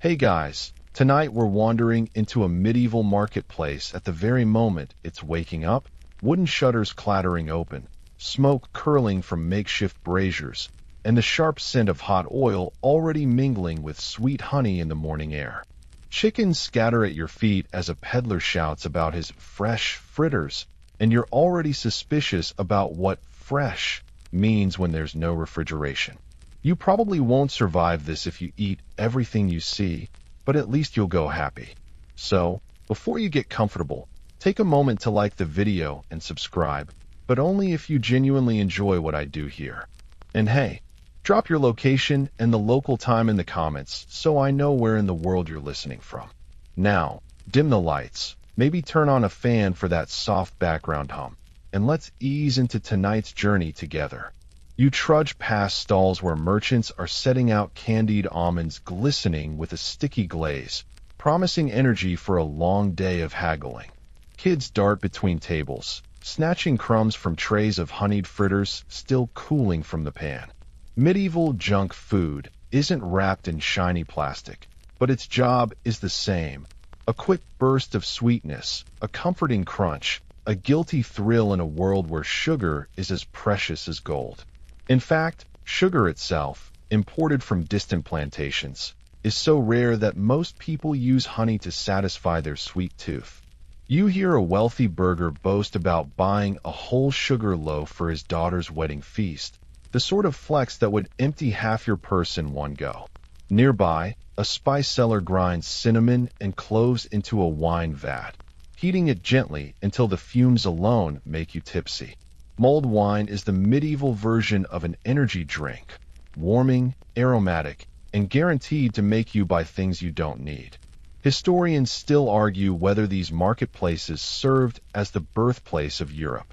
Hey guys, tonight we're wandering into a medieval marketplace at the very moment it's waking up, wooden shutters clattering open, smoke curling from makeshift braziers, and the sharp scent of hot oil already mingling with sweet honey in the morning air. Chickens scatter at your feet as a peddler shouts about his fresh fritters, and you're already suspicious about what fresh means when there's no refrigeration. You probably won't survive this if you eat everything you see, but at least you'll go happy. So, before you get comfortable, take a moment to like the video and subscribe, but only if you genuinely enjoy what I do here. And hey, drop your location and the local time in the comments so I know where in the world you're listening from. Now, dim the lights, maybe turn on a fan for that soft background hum, and let's ease into tonight's journey together. You trudge past stalls where merchants are setting out candied almonds glistening with a sticky glaze, promising energy for a long day of haggling. Kids dart between tables, snatching crumbs from trays of honeyed fritters still cooling from the pan. Medieval junk food isn't wrapped in shiny plastic, but its job is the same. A quick burst of sweetness, a comforting crunch, a guilty thrill in a world where sugar is as precious as gold. In fact, sugar itself, imported from distant plantations, is so rare that most people use honey to satisfy their sweet tooth. You hear a wealthy burgher boast about buying a whole sugar loaf for his daughter's wedding feast, the sort of flex that would empty half your purse in one go. Nearby, a spice seller grinds cinnamon and cloves into a wine vat, heating it gently until the fumes alone make you tipsy. Mulled wine is the medieval version of an energy drink, warming, aromatic, and guaranteed to make you buy things you don't need. Historians still argue whether these marketplaces served as the birthplace of Europe,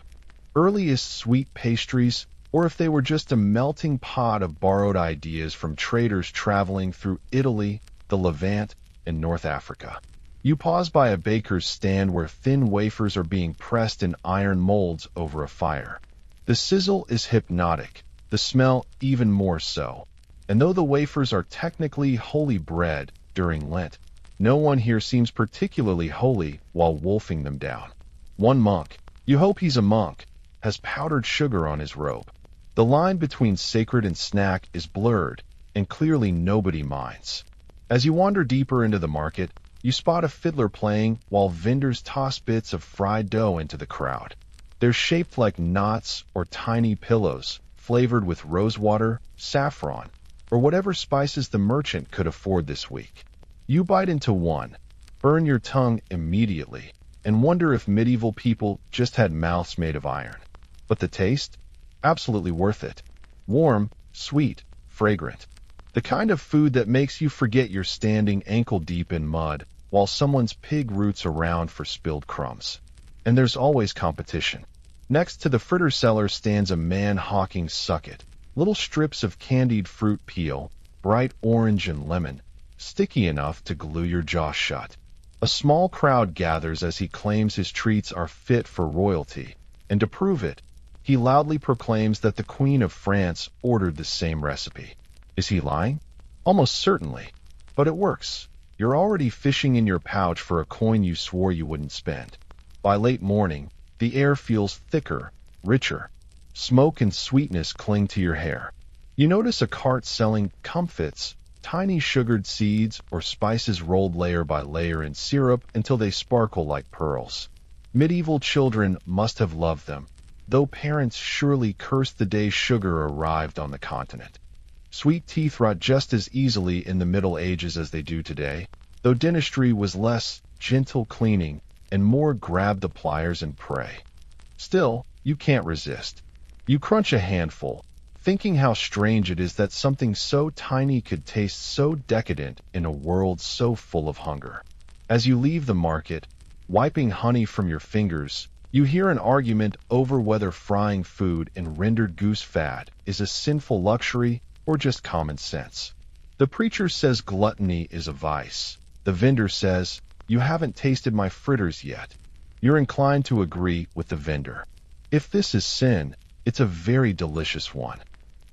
earliest sweet pastries, or if they were just a melting pot of borrowed ideas from traders traveling through Italy, the Levant, and North Africa. You pause by a baker's stand where thin wafers are being pressed in iron molds over a fire. The sizzle is hypnotic, the smell even more so. And though the wafers are technically holy bread during Lent, no one here seems particularly holy while wolfing them down. One monk, you hope he's a monk, has powdered sugar on his robe. The line between sacred and snack is blurred, and clearly nobody minds. As you wander deeper into the market, you spot a fiddler playing while vendors toss bits of fried dough into the crowd. They're shaped like knots or tiny pillows, flavored with rosewater, saffron, or whatever spices the merchant could afford this week. You bite into one, burn your tongue immediately, and wonder if medieval people just had mouths made of iron. But the taste? Absolutely worth it. Warm, sweet, fragrant. The kind of food that makes you forget you're standing ankle-deep in mud while someone's pig roots around for spilled crumbs. And there's always competition. Next to the fritter seller stands a man hawking sucket, little strips of candied fruit peel, bright orange and lemon, sticky enough to glue your jaw shut. A small crowd gathers as he claims his treats are fit for royalty, and to prove it, he loudly proclaims that the Queen of France ordered the same recipe. Is he lying? Almost certainly. But it works. You're already fishing in your pouch for a coin you swore you wouldn't spend. By late morning, the air feels thicker, richer. Smoke and sweetness cling to your hair. You notice a cart selling comfits, tiny sugared seeds or spices rolled layer by layer in syrup until they sparkle like pearls. Medieval children must have loved them, though parents surely cursed the day sugar arrived on the continent. Sweet teeth rot just as easily in the Middle Ages as they do today, though dentistry was less gentle cleaning and more grab the pliers and pray. Still, you can't resist. You crunch a handful, thinking how strange it is that something so tiny could taste so decadent in a world so full of hunger. As you leave the market, wiping honey from your fingers, you hear an argument over whether frying food in rendered goose fat is a sinful luxury or just common sense. The preacher says gluttony is a vice. The vendor says, "You haven't tasted my fritters yet." You're inclined to agree with the vendor. If this is sin, it's a very delicious one.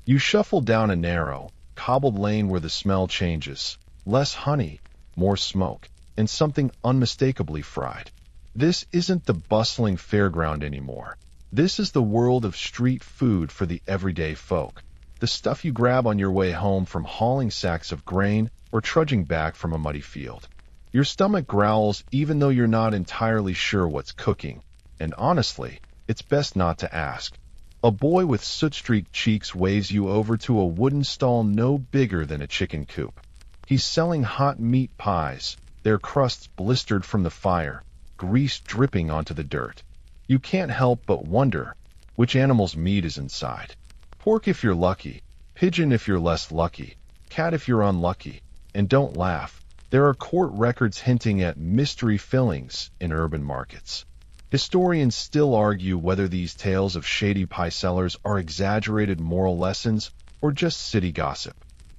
You shuffle down a narrow, cobbled lane where the smell changes, Less honey, more smoke, and something unmistakably fried. This isn't the bustling fairground anymore. This is the world of street food for the everyday folk. The stuff you grab on your way home from hauling sacks of grain or trudging back from a muddy field. Your stomach growls even though you're not entirely sure what's cooking, and honestly, it's best not to ask. A boy with soot-streaked cheeks waves you over to a wooden stall no bigger than a chicken coop. He's selling hot meat pies, their crusts blistered from the fire, grease dripping onto the dirt. You can't help but wonder which animal's meat is inside. Pork if you're lucky, pigeon if you're less lucky, cat if you're unlucky. And don't laugh, there are court records hinting at mystery fillings in urban markets. Historians still argue whether these tales of shady pie sellers are exaggerated moral lessons or just city gossip.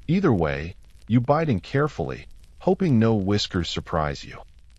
Either way, you bite in carefully, hoping no whiskers surprise you.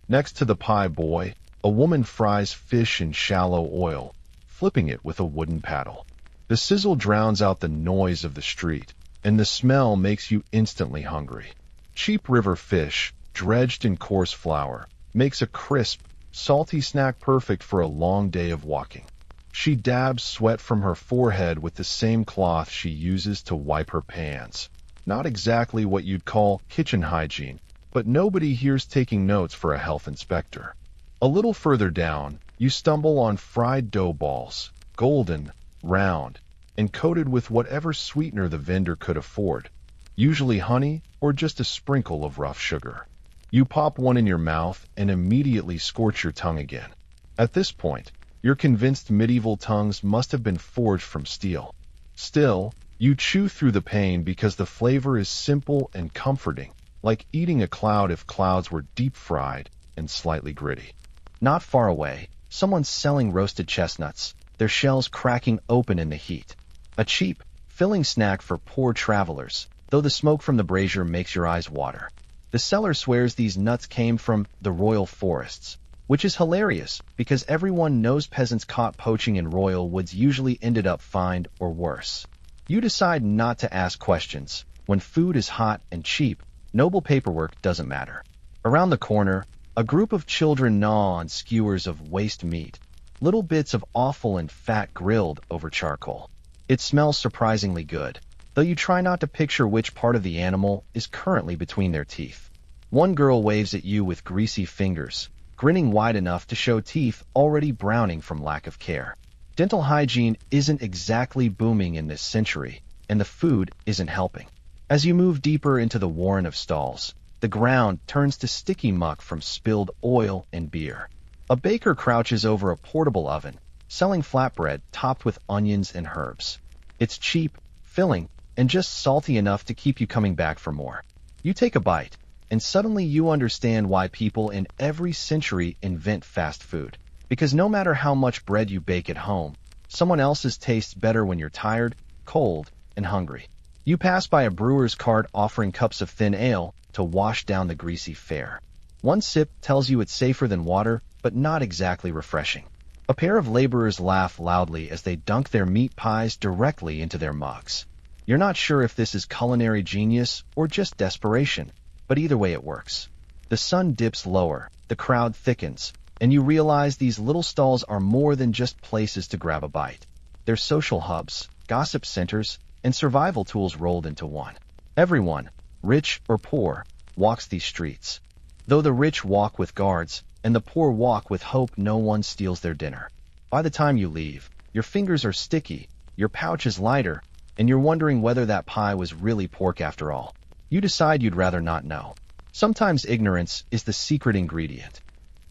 Next to the pie boy, a woman fries fish in shallow oil, flipping it with a wooden paddle. The sizzle drowns out the noise of the street, and the smell makes you instantly hungry. Cheap river fish, dredged in coarse flour, makes a crisp, salty snack perfect for a long day of walking. She dabs sweat from her forehead with the same cloth she uses to wipe her pans. Not exactly what you'd call kitchen hygiene, but nobody here's taking notes for a health inspector. A little further down, you stumble on fried dough balls, golden, round, and coated with whatever sweetener the vendor could afford, usually honey or just a sprinkle of rough sugar. You pop one in your mouth and immediately scorch your tongue again. At this point, you're convinced medieval tongues must have been forged from steel. Still, you chew through the pain because the flavor is simple and comforting, like eating a cloud if clouds were deep-fried and slightly gritty. Not far away, someone's selling roasted chestnuts, their shells cracking open in the heat. A cheap, filling snack for poor travelers, though the smoke from the brazier makes your eyes water. The seller swears these nuts came from the royal forests, which is hilarious because everyone knows peasants caught poaching in royal woods usually ended up fined or worse. You decide not to ask questions. When food is hot and cheap, noble paperwork doesn't matter. Around the corner, a group of children gnaw on skewers of waste meat, little bits of offal and fat grilled over charcoal. It smells surprisingly good, though you try not to picture which part of the animal is currently between their teeth. One girl waves at you with greasy fingers, grinning wide enough to show teeth already browning from lack of care. Dental hygiene isn't exactly booming in this century, and the food isn't helping. As you move deeper into the warren of stalls, the ground turns to sticky muck from spilled oil and beer. A baker crouches over a portable oven, selling flatbread topped with onions and herbs. It's cheap, filling, and just salty enough to keep you coming back for more. You take a bite, and suddenly you understand why people in every century invent fast food. Because no matter how much bread you bake at home, someone else's tastes better when you're tired, cold, and hungry. You pass by a brewer's cart offering cups of thin ale to wash down the greasy fare. One sip tells you it's safer than water, but not exactly refreshing. A pair of laborers laugh loudly as they dunk their meat pies directly into their mugs. You're not sure if this is culinary genius or just desperation, but either way it works. The sun dips lower, the crowd thickens, and you realize these little stalls are more than just places to grab a bite. They're social hubs, gossip centers, and survival tools rolled into one. Everyone, rich or poor, walks these streets. Though the rich walk with guards, and the poor walk with hope no one steals their dinner. By the time you leave, your fingers are sticky, your pouch is lighter, and you're wondering whether that pie was really pork after all. You decide you'd rather not know. Sometimes ignorance is the secret ingredient.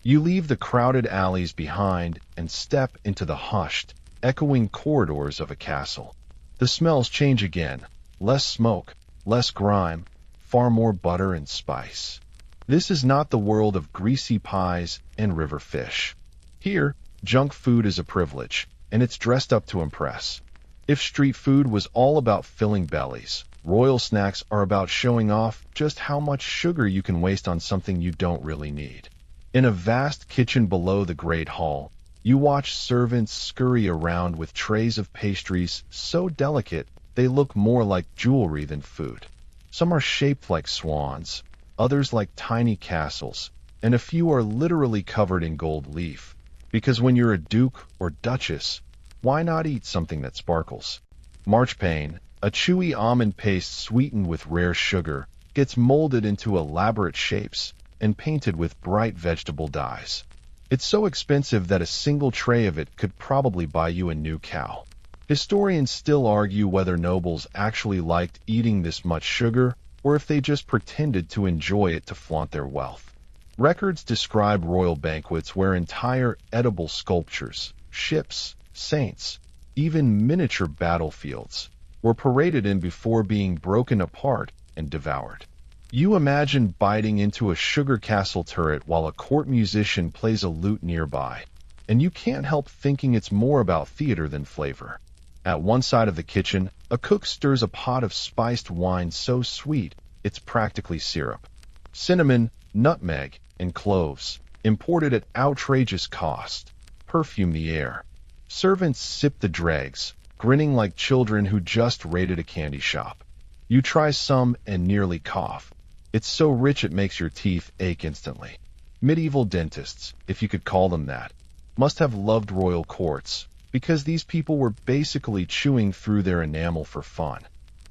You leave the crowded alleys behind and step into the hushed, echoing corridors of a castle. The smells change again. Less smoke, less grime, far more butter and spice. This is not the world of greasy pies and river fish. Here, junk food is a privilege, and it's dressed up to impress. If street food was all about filling bellies, royal snacks are about showing off just how much sugar you can waste on something you don't really need. In a vast kitchen below the Great Hall, you watch servants scurry around with trays of pastries so delicate they look more like jewelry than food. Some are shaped like swans, others like tiny castles, and a few are literally covered in gold leaf. Because when you're a duke or duchess, why not eat something that sparkles? Marchpane, a chewy almond paste sweetened with rare sugar, gets molded into elaborate shapes and painted with bright vegetable dyes. It's so expensive that a single tray of it could probably buy you a new cow. Historians still argue whether nobles actually liked eating this much sugar or if they just pretended to enjoy it to flaunt their wealth. Records describe royal banquets where entire edible sculptures, ships, saints, even miniature battlefields were paraded in before being broken apart and devoured. You imagine biting into a sugar castle turret while a court musician plays a lute nearby, and you can't help thinking it's more about theater than flavor. At one side of the kitchen, a cook stirs a pot of spiced wine so sweet it's practically syrup. Cinnamon, nutmeg, and cloves, imported at outrageous cost, perfume the air. Servants sip the dregs, grinning like children who just raided a candy shop. You try some and nearly cough. It's so rich it makes your teeth ache instantly. Medieval dentists, if you could call them that, must have loved royal courts, because these people were basically chewing through their enamel for fun.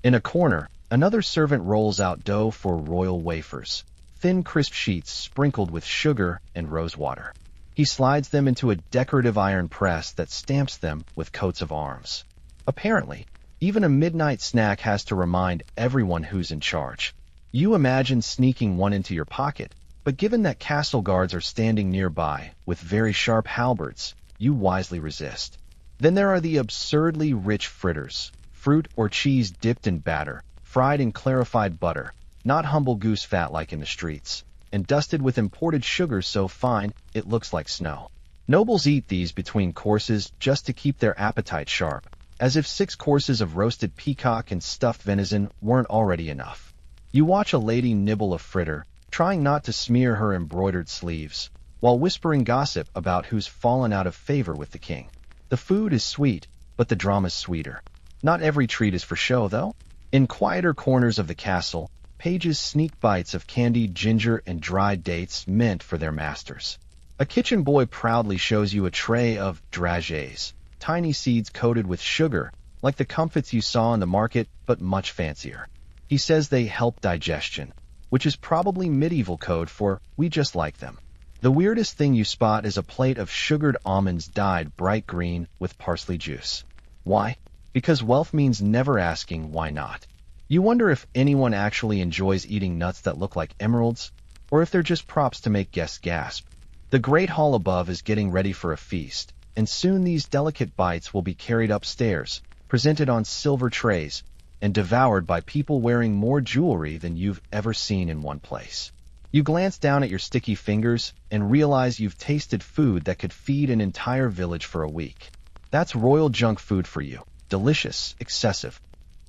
In a corner, another servant rolls out dough for royal wafers, thin crisp sheets sprinkled with sugar and rose water. He slides them into a decorative iron press that stamps them with coats of arms. Apparently, even a midnight snack has to remind everyone who's in charge. You imagine sneaking one into your pocket, but given that castle guards are standing nearby with very sharp halberds, you wisely resist. Then there are the absurdly rich fritters, fruit or cheese dipped in batter, fried in clarified butter, not humble goose fat like in the streets, and dusted with imported sugar so fine it looks like snow. Nobles eat these between courses just to keep their appetite sharp, as if 6 courses of roasted peacock and stuffed venison weren't already enough. You watch a lady nibble a fritter, trying not to smear her embroidered sleeves, while whispering gossip about who's fallen out of favor with the king. The food is sweet, but the drama's sweeter. Not every treat is for show, though. In quieter corners of the castle, pages sneak bites of candied ginger and dried dates meant for their masters. A kitchen boy proudly shows you a tray of dragées, tiny seeds coated with sugar, like the comfits you saw in the market, but much fancier. He says they help digestion, which is probably medieval code for "we just like them." The weirdest thing you spot is a plate of sugared almonds dyed bright green with parsley juice. Why? Because wealth means never asking why not. You wonder if anyone actually enjoys eating nuts that look like emeralds, or if they're just props to make guests gasp. The great hall above is getting ready for a feast, and soon these delicate bites will be carried upstairs, presented on silver trays, and devoured by people wearing more jewelry than you've ever seen in one place. You glance down at your sticky fingers and realize you've tasted food that could feed an entire village for a week. That's royal junk food for you. Delicious, excessive.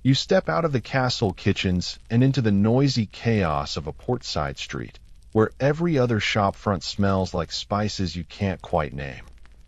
You step out of the castle kitchens and into the noisy chaos of a portside street, where every other shopfront smells like spices you can't quite name.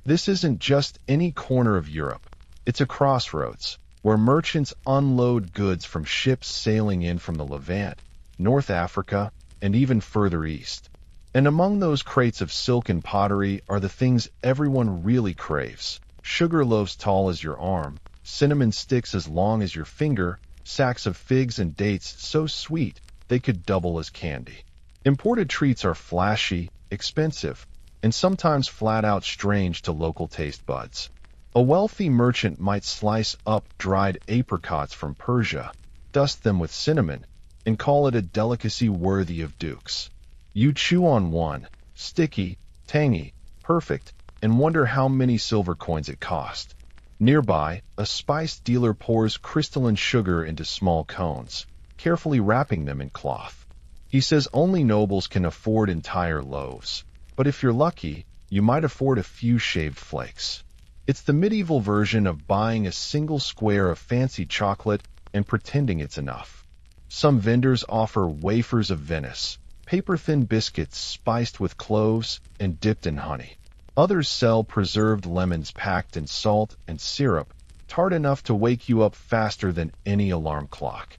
This isn't just any corner of Europe. It's a crossroads, where merchants unload goods from ships sailing in from the Levant, North Africa, and even further east. And among those crates of silk and pottery are the things everyone really craves. Sugar loaves tall as your arm, cinnamon sticks as long as your finger, sacks of figs and dates so sweet they could double as candy. Imported treats are flashy, expensive, and sometimes flat-out strange to local taste buds. A wealthy merchant might slice up dried apricots from Persia, dust them with cinnamon, and call it a delicacy worthy of dukes. You chew on one, sticky, tangy, perfect, and wonder how many silver coins it cost. Nearby, a spice dealer pours crystalline sugar into small cones, carefully wrapping them in cloth. He says only nobles can afford entire loaves, but if you're lucky, you might afford a few shaved flakes. It's the medieval version of buying a single square of fancy chocolate and pretending it's enough. Some vendors offer wafers of Venice, paper-thin biscuits spiced with cloves and dipped in honey. Others sell preserved lemons packed in salt and syrup, tart enough to wake you up faster than any alarm clock.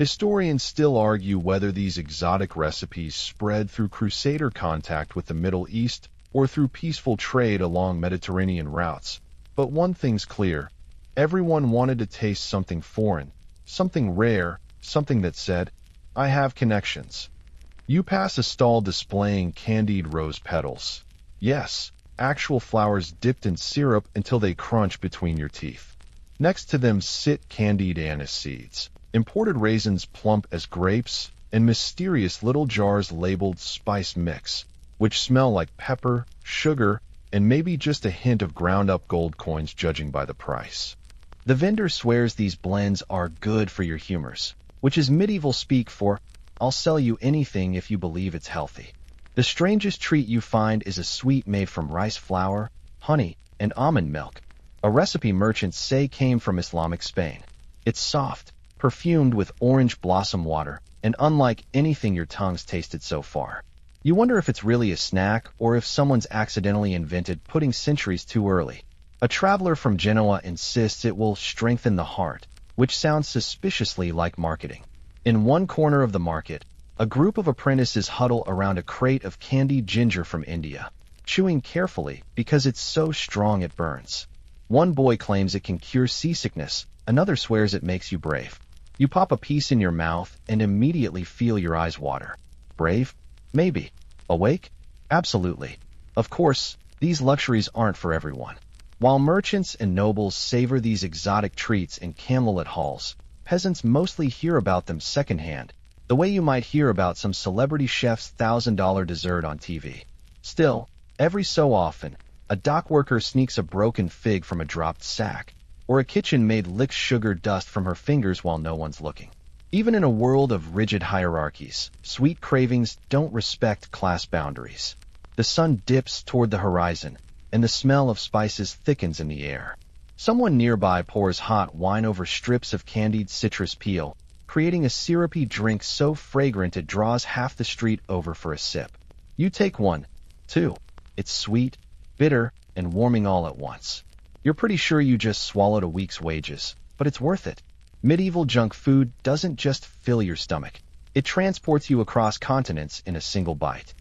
Historians still argue whether these exotic recipes spread through crusader contact with the Middle East or through peaceful trade along Mediterranean routes. But one thing's clear: everyone wanted to taste something foreign, something rare, something that said, "I have connections." You pass a stall displaying candied rose petals. Yes, actual flowers dipped in syrup until they crunch between your teeth. Next to them sit candied anise seeds, imported raisins plump as grapes, and mysterious little jars labeled spice mix, which smell like pepper, sugar, and maybe just a hint of ground-up gold coins judging by the price. The vendor swears these blends are good for your humors, which is medieval speak for, "I'll sell you anything if you believe it's healthy." The strangest treat you find is a sweet made from rice flour, honey, and almond milk. A recipe merchants say came from Islamic Spain. It's soft, perfumed with orange blossom water, and unlike anything your tongue's tasted so far. You wonder if it's really a snack or if someone's accidentally invented pudding centuries too early. A traveler from Genoa insists it will strengthen the heart, which sounds suspiciously like marketing. In one corner of the market, a group of apprentices huddle around a crate of candied ginger from India, chewing carefully because it's so strong it burns. One boy claims it can cure seasickness, another swears it makes you brave. You pop a piece in your mouth and immediately feel your eyes water. Brave? Maybe. Awake? Absolutely. Of course, these luxuries aren't for everyone. While merchants and nobles savor these exotic treats in candlelit halls, peasants mostly hear about them secondhand, the way you might hear about some celebrity chef's $1,000 dessert on TV. Still, every so often, a dock worker sneaks a broken fig from a dropped sack, or a kitchen maid licks sugar dust from her fingers while no one's looking. Even in a world of rigid hierarchies, sweet cravings don't respect class boundaries. The sun dips toward the horizon, and the smell of spices thickens in the air. Someone nearby pours hot wine over strips of candied citrus peel, creating a syrupy drink so fragrant it draws half the street over for a sip. You take one, too. It's sweet, bitter, and warming all at once. You're pretty sure you just swallowed a week's wages, but it's worth it. Medieval junk food doesn't just fill your stomach. It transports you across continents in a single bite.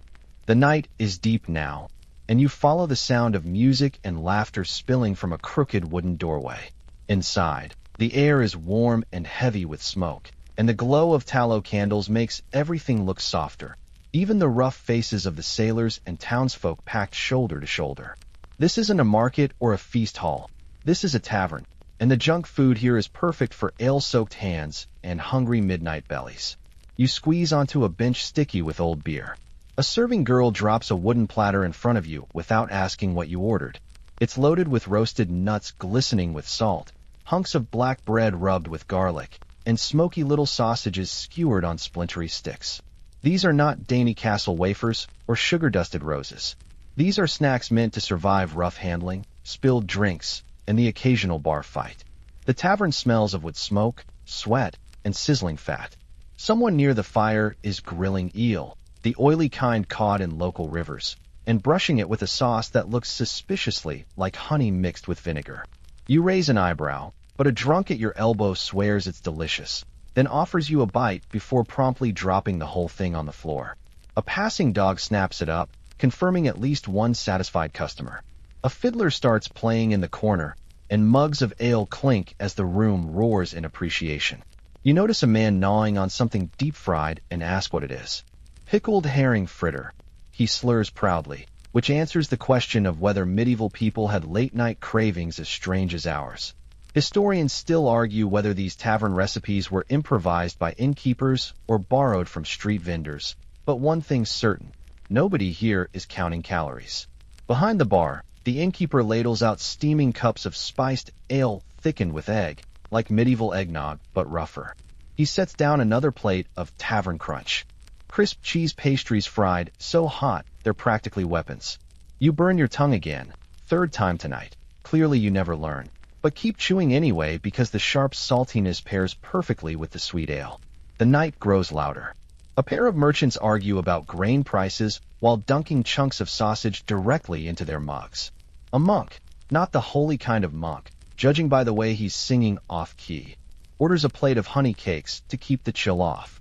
The night is deep now, and you follow the sound of music and laughter spilling from a crooked wooden doorway. Inside, the air is warm and heavy with smoke, and the glow of tallow candles makes everything look softer, even the rough faces of the sailors and townsfolk packed shoulder to shoulder. This isn't a market or a feast hall. This is a tavern, and the junk food here is perfect for ale-soaked hands and hungry midnight bellies. You squeeze onto a bench sticky with old beer. A serving girl drops a wooden platter in front of you without asking what you ordered. It's loaded with roasted nuts glistening with salt, hunks of black bread rubbed with garlic, and smoky little sausages skewered on splintery sticks. These are not dainty castle wafers or sugar-dusted roses. These are snacks meant to survive rough handling, spilled drinks, and the occasional bar fight. The tavern smells of wood smoke, sweat, and sizzling fat. Someone near the fire is grilling eel, the oily kind caught in local rivers, and brushing it with a sauce that looks suspiciously like honey mixed with vinegar. You raise an eyebrow, but a drunk at your elbow swears it's delicious, then offers you a bite before promptly dropping the whole thing on the floor. A passing dog snaps it up, confirming at least one satisfied customer. A fiddler starts playing in the corner, and mugs of ale clink as the room roars in appreciation. You notice a man gnawing on something deep-fried and ask what it is. Pickled herring fritter, he slurs proudly, which answers the question of whether medieval people had late-night cravings as strange as ours. Historians still argue whether these tavern recipes were improvised by innkeepers or borrowed from street vendors, but one thing's certain: nobody here is counting calories. Behind the bar, the innkeeper ladles out steaming cups of spiced ale thickened with egg, like medieval eggnog, but rougher. He sets down another plate of tavern crunch. Crisp cheese pastries fried, so hot they're practically weapons. You burn your tongue again, third time tonight. Clearly you never learn. But keep chewing anyway because the sharp saltiness pairs perfectly with the sweet ale. The night grows louder. A pair of merchants argue about grain prices while dunking chunks of sausage directly into their mugs. A monk, not the holy kind of monk, judging by the way he's singing off-key. orders a plate of honey cakes to keep the chill off.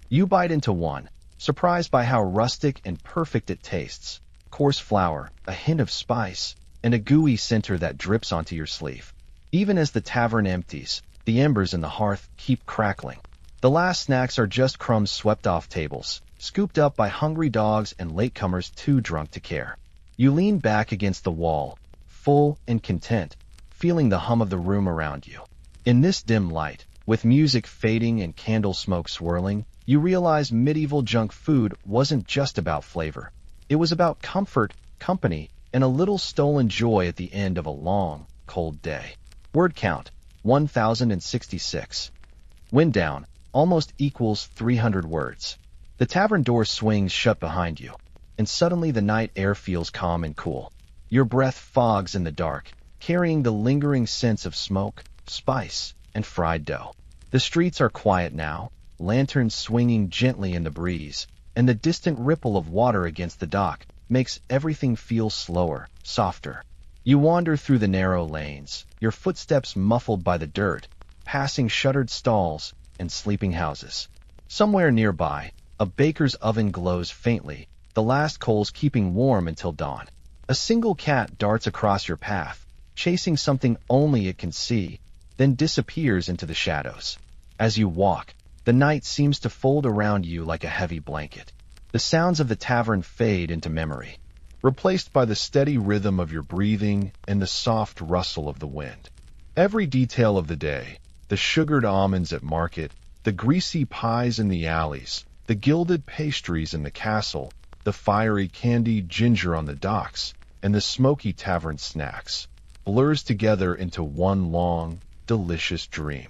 You bite into one, surprised by how rustic and perfect it tastes. Coarse flour, a hint of spice, and a gooey center that drips onto your sleeve. Even as the tavern empties, the embers in the hearth keep crackling. The last snacks are just crumbs swept off tables, scooped up by hungry dogs and latecomers too drunk to care. You lean back against the wall, full and content, feeling the hum of the room around you. In this dim light, with music fading and candle smoke swirling, you realize medieval junk food wasn't just about flavor. It was about comfort, company, and a little stolen joy at the end of a long, cold day. Word count, 1,066. Wind down, almost equals 300 words. The tavern door swings shut behind you, and suddenly the night air feels calm and cool. Your breath fogs in the dark, carrying the lingering sense of smoke, spice, and fried dough. The streets are quiet now, lanterns swinging gently in the breeze, and the distant ripple of water against the dock makes everything feel slower, softer. You wander through the narrow lanes, your footsteps muffled by the dirt, passing shuttered stalls and sleeping houses. Somewhere nearby, a baker's oven glows faintly, the last coals keeping warm until dawn. A single cat darts across your path, chasing something only it can see, then disappears into the shadows. As you walk, the night seems to fold around you like a heavy blanket. The sounds of the tavern fade into memory, replaced by the steady rhythm of your breathing and the soft rustle of the wind. Every detail of the day, the sugared almonds at market, the greasy pies in the alleys, the gilded pastries in the castle, the fiery candied ginger on the docks, and the smoky tavern snacks, blurs together into one long, delicious dream.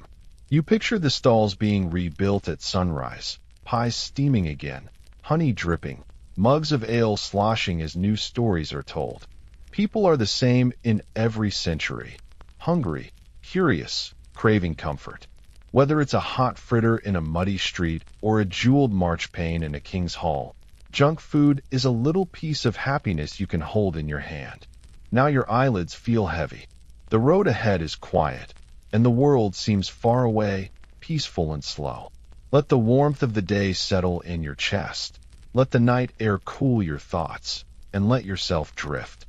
You picture the stalls being rebuilt at sunrise, pies steaming again, honey dripping, mugs of ale sloshing as new stories are told. People are the same in every century, hungry, curious, craving comfort. Whether it's a hot fritter in a muddy street or a jeweled marchpane in a king's hall, junk food is a little piece of happiness you can hold in your hand. Now your eyelids feel heavy. The road ahead is quiet, and the world seems far away, peaceful and slow. Let the warmth of the day settle in your chest. Let the night air cool your thoughts, and let yourself drift.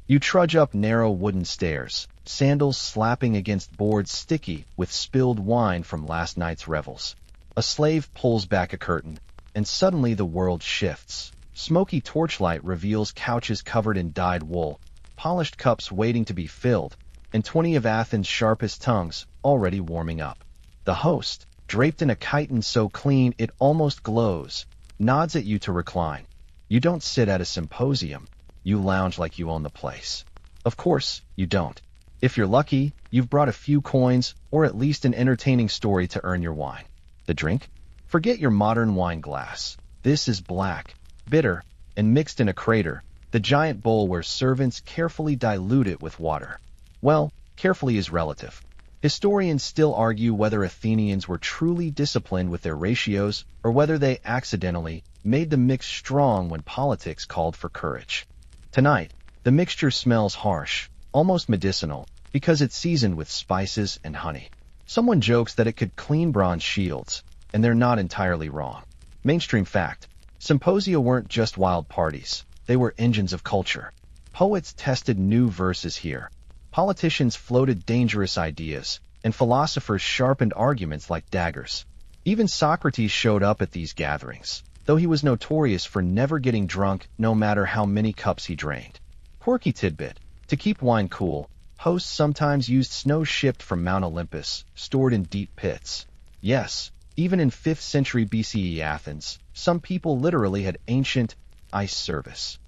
You trudge up narrow wooden stairs, sandals slapping against boards sticky with spilled wine from last night's revels. A slave pulls back a curtain, and suddenly the world shifts. Smoky torchlight reveals couches covered in dyed wool, polished cups waiting to be filled, and 20 of Athens' sharpest tongues already warming up. The host, draped in a chiton so clean it almost glows, nods at you to recline. You don't sit at a symposium. You lounge like you own the place. Of course, you don't. If you're lucky, you've brought a few coins or at least an entertaining story to earn your wine. The drink? Forget your modern wine glass. This is black, bitter, and mixed in a crater, the giant bowl where servants carefully dilute it with water. Well, carefully is relative. Historians still argue whether Athenians were truly disciplined with their ratios or whether they accidentally made the mix strong when politics called for courage. Tonight, the mixture smells harsh, almost medicinal, because it's seasoned with spices and honey. Someone jokes that it could clean bronze shields, and they're not entirely wrong. Mainstream fact: symposia weren't just wild parties, they were engines of culture. Poets tested new verses here. Politicians floated dangerous ideas, and philosophers sharpened arguments like daggers. Even Socrates showed up at these gatherings, though he was notorious for never getting drunk no matter how many cups he drained. Quirky tidbit: to keep wine cool, hosts sometimes used snow shipped from Mount Olympus, stored in deep pits. Yes, even in 5th century BCE Athens, some people literally had ancient ice service.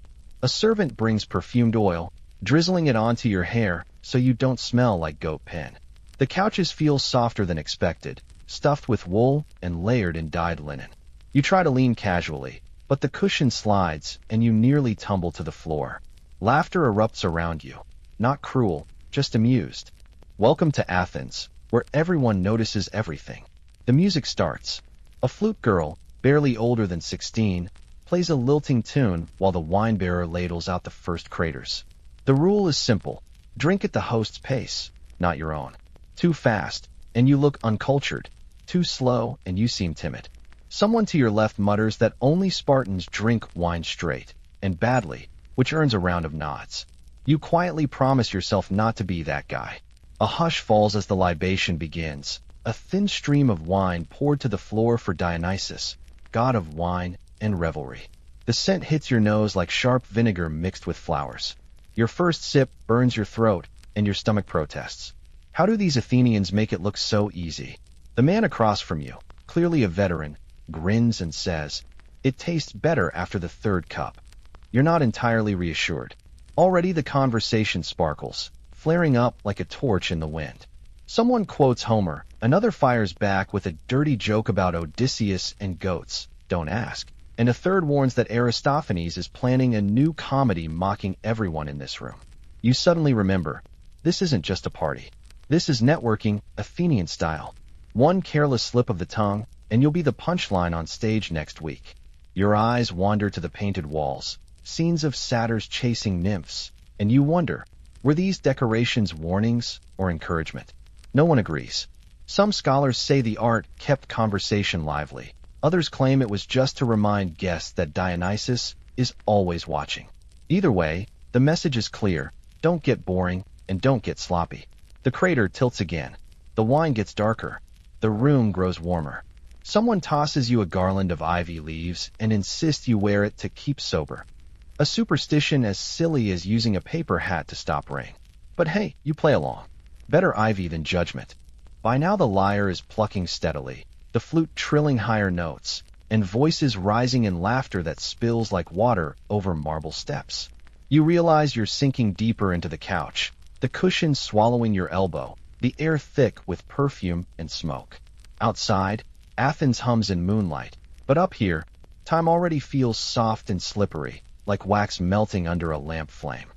A servant brings perfumed oil, drizzling it onto your hair so you don't smell like goat pen. The couches feel softer than expected, stuffed with wool and layered in dyed linen. You try to lean casually, but the cushion slides and you nearly tumble to the floor. Laughter erupts around you. Not cruel, just amused. Welcome to Athens, where everyone notices everything. The music starts. A flute girl, barely older than 16, plays a lilting tune while the wine-bearer ladles out the first craters. The rule is simple: drink at the host's pace, not your own. Too fast, and you look uncultured. Too slow, and you seem timid. Someone to your left mutters that only Spartans drink wine straight, and badly, which earns a round of nods. You quietly promise yourself not to be that guy. A hush falls as the libation begins, a thin stream of wine poured to the floor for Dionysus, god of wine and revelry. The scent hits your nose like sharp vinegar mixed with flowers. Your first sip burns your throat, and your stomach protests. How do these Athenians make it look so easy? The man across from you, clearly a veteran, grins and says, "It tastes better after the third cup." You're not entirely reassured. Already the conversation sparkles, flaring up like a torch in the wind. Someone quotes Homer, another fires back with a dirty joke about Odysseus and goats, don't ask, and a third warns that Aristophanes is planning a new comedy mocking everyone in this room. You suddenly remember, this isn't just a party. This is networking, Athenian style. One careless slip of the tongue, and you'll be the punchline on stage next week. Your eyes wander to the painted walls, scenes of satyrs chasing nymphs, and you wonder, were these decorations warnings or encouragement? No one agrees. Some scholars say the art kept conversation lively. Others claim it was just to remind guests that Dionysus is always watching. Either way, the message is clear. Don't get boring, and don't get sloppy. The crater tilts again. The wine gets darker. The room grows warmer. Someone tosses you a garland of ivy leaves and insists you wear it to keep sober. A superstition as silly as using a paper hat to stop rain. But hey, you play along. Better ivy than judgment. By now the lyre is plucking steadily, the flute trilling higher notes, and voices rising in laughter that spills like water over marble steps. You realize you're sinking deeper into the couch, the cushion swallowing your elbow, the air thick with perfume and smoke. Outside, Athens hums in moonlight, but up here, time already feels soft and slippery, like wax melting under a lamp flame.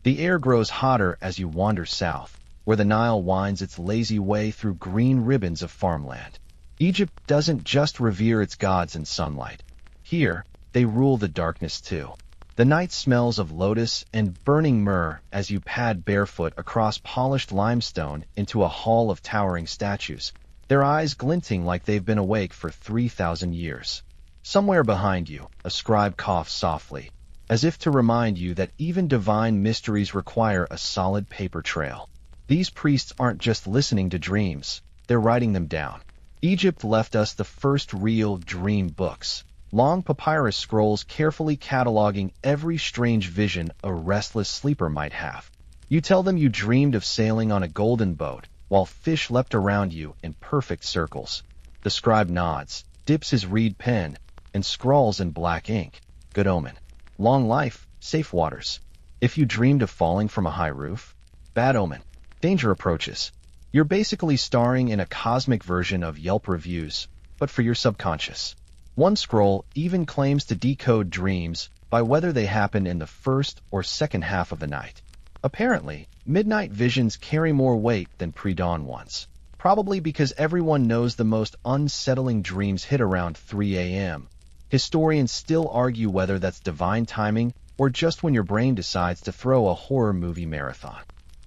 The air grows hotter as you wander south, where the Nile winds its lazy way through green ribbons of farmland. Egypt doesn't just revere its gods in sunlight. Here, they rule the darkness too. The night smells of lotus and burning myrrh as you pad barefoot across polished limestone into a hall of towering statues, their eyes glinting like they've been awake for 3,000 years. Somewhere behind you, a scribe coughs softly, as if to remind you that even divine mysteries require a solid paper trail. These priests aren't just listening to dreams, they're writing them down. Egypt left us the first real dream books, long papyrus scrolls carefully cataloging every strange vision a restless sleeper might have. You tell them you dreamed of sailing on a golden boat, while fish leapt around you in perfect circles. The scribe nods, dips his reed pen, and scrawls in black ink. Good omen. Long life, safe waters. If you dreamed of falling from a high roof, bad omen. Danger approaches. You're basically starring in a cosmic version of Yelp reviews, but for your subconscious. One scroll even claims to decode dreams by whether they happen in the first or second half of the night. Apparently, midnight visions carry more weight than pre-dawn ones, probably because everyone knows the most unsettling dreams hit around 3 a.m. Historians still argue whether that's divine timing or just when your brain decides to throw a horror movie marathon.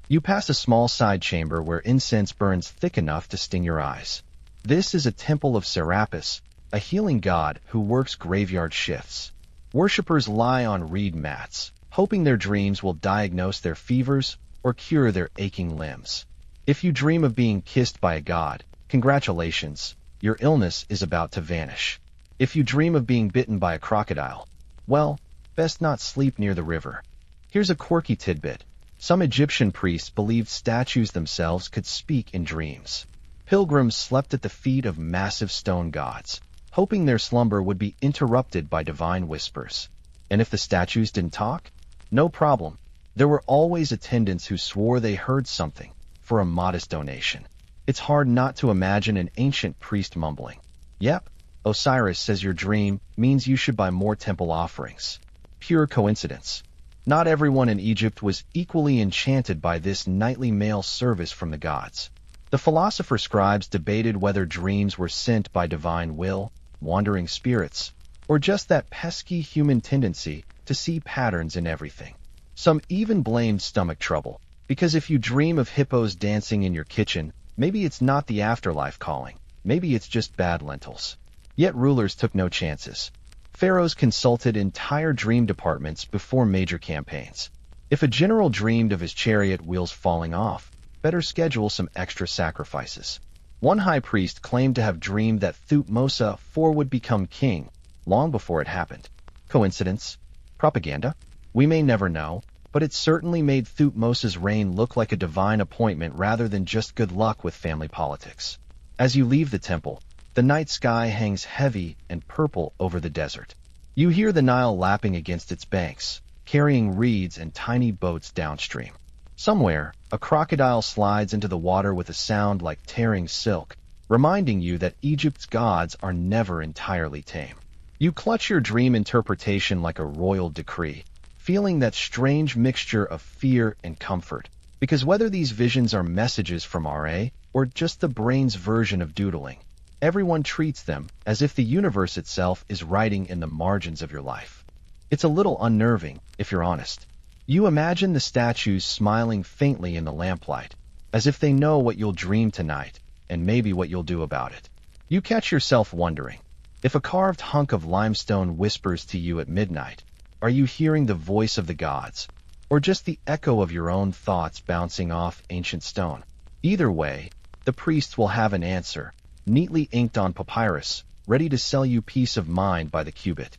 You pass a small side chamber where incense burns thick enough to sting your eyes. This is a temple of Serapis, a healing god who works graveyard shifts. Worshippers lie on reed mats, hoping their dreams will diagnose their fevers or cure their aching limbs. If you dream of being kissed by a god, congratulations, your illness is about to vanish. If you dream of being bitten by a crocodile, well, best not sleep near the river. Here's a quirky tidbit. Some Egyptian priests believed statues themselves could speak in dreams. Pilgrims slept at the feet of massive stone gods, hoping their slumber would be interrupted by divine whispers. And if the statues didn't talk? No problem. There were always attendants who swore they heard something for a modest donation. It's hard not to imagine an ancient priest mumbling, "Yep, Osiris says your dream means you should buy more temple offerings." Pure coincidence. Not everyone in Egypt was equally enchanted by this nightly mail service from the gods. The philosopher scribes debated whether dreams were sent by divine will, wandering spirits, or just that pesky human tendency to see patterns in everything. Some even blamed stomach trouble, because if you dream of hippos dancing in your kitchen, Maybe it's not the afterlife calling. Maybe it's just bad lentils. Yet rulers took no chances. Pharaohs consulted entire dream departments before major campaigns. If a general dreamed of his chariot wheels falling off, better schedule some extra sacrifices. One high priest claimed to have dreamed that Thutmose IV would become king, long before it happened. Coincidence? Propaganda? We may never know, but it certainly made Thutmose's reign look like a divine appointment rather than just good luck with family politics. As you leave the temple, the night sky hangs heavy and purple over the desert. You hear the Nile lapping against its banks, carrying reeds and tiny boats downstream. Somewhere, a crocodile slides into the water with a sound like tearing silk, reminding you that Egypt's gods are never entirely tame. You clutch your dream interpretation like a royal decree, feeling that strange mixture of fear and comfort, because whether these visions are messages from RA or just the brain's version of doodling, everyone treats them as if the universe itself is writing in the margins of your life. It's a little unnerving, if you're honest. You imagine the statues smiling faintly in the lamplight, as if they know what you'll dream tonight, and maybe what you'll do about it. You catch yourself wondering, if a carved hunk of limestone whispers to you at midnight, are you hearing the voice of the gods, or just the echo of your own thoughts bouncing off ancient stone? Either way, the priests will have an answer, neatly inked on papyrus, ready to sell you peace of mind by the cubit.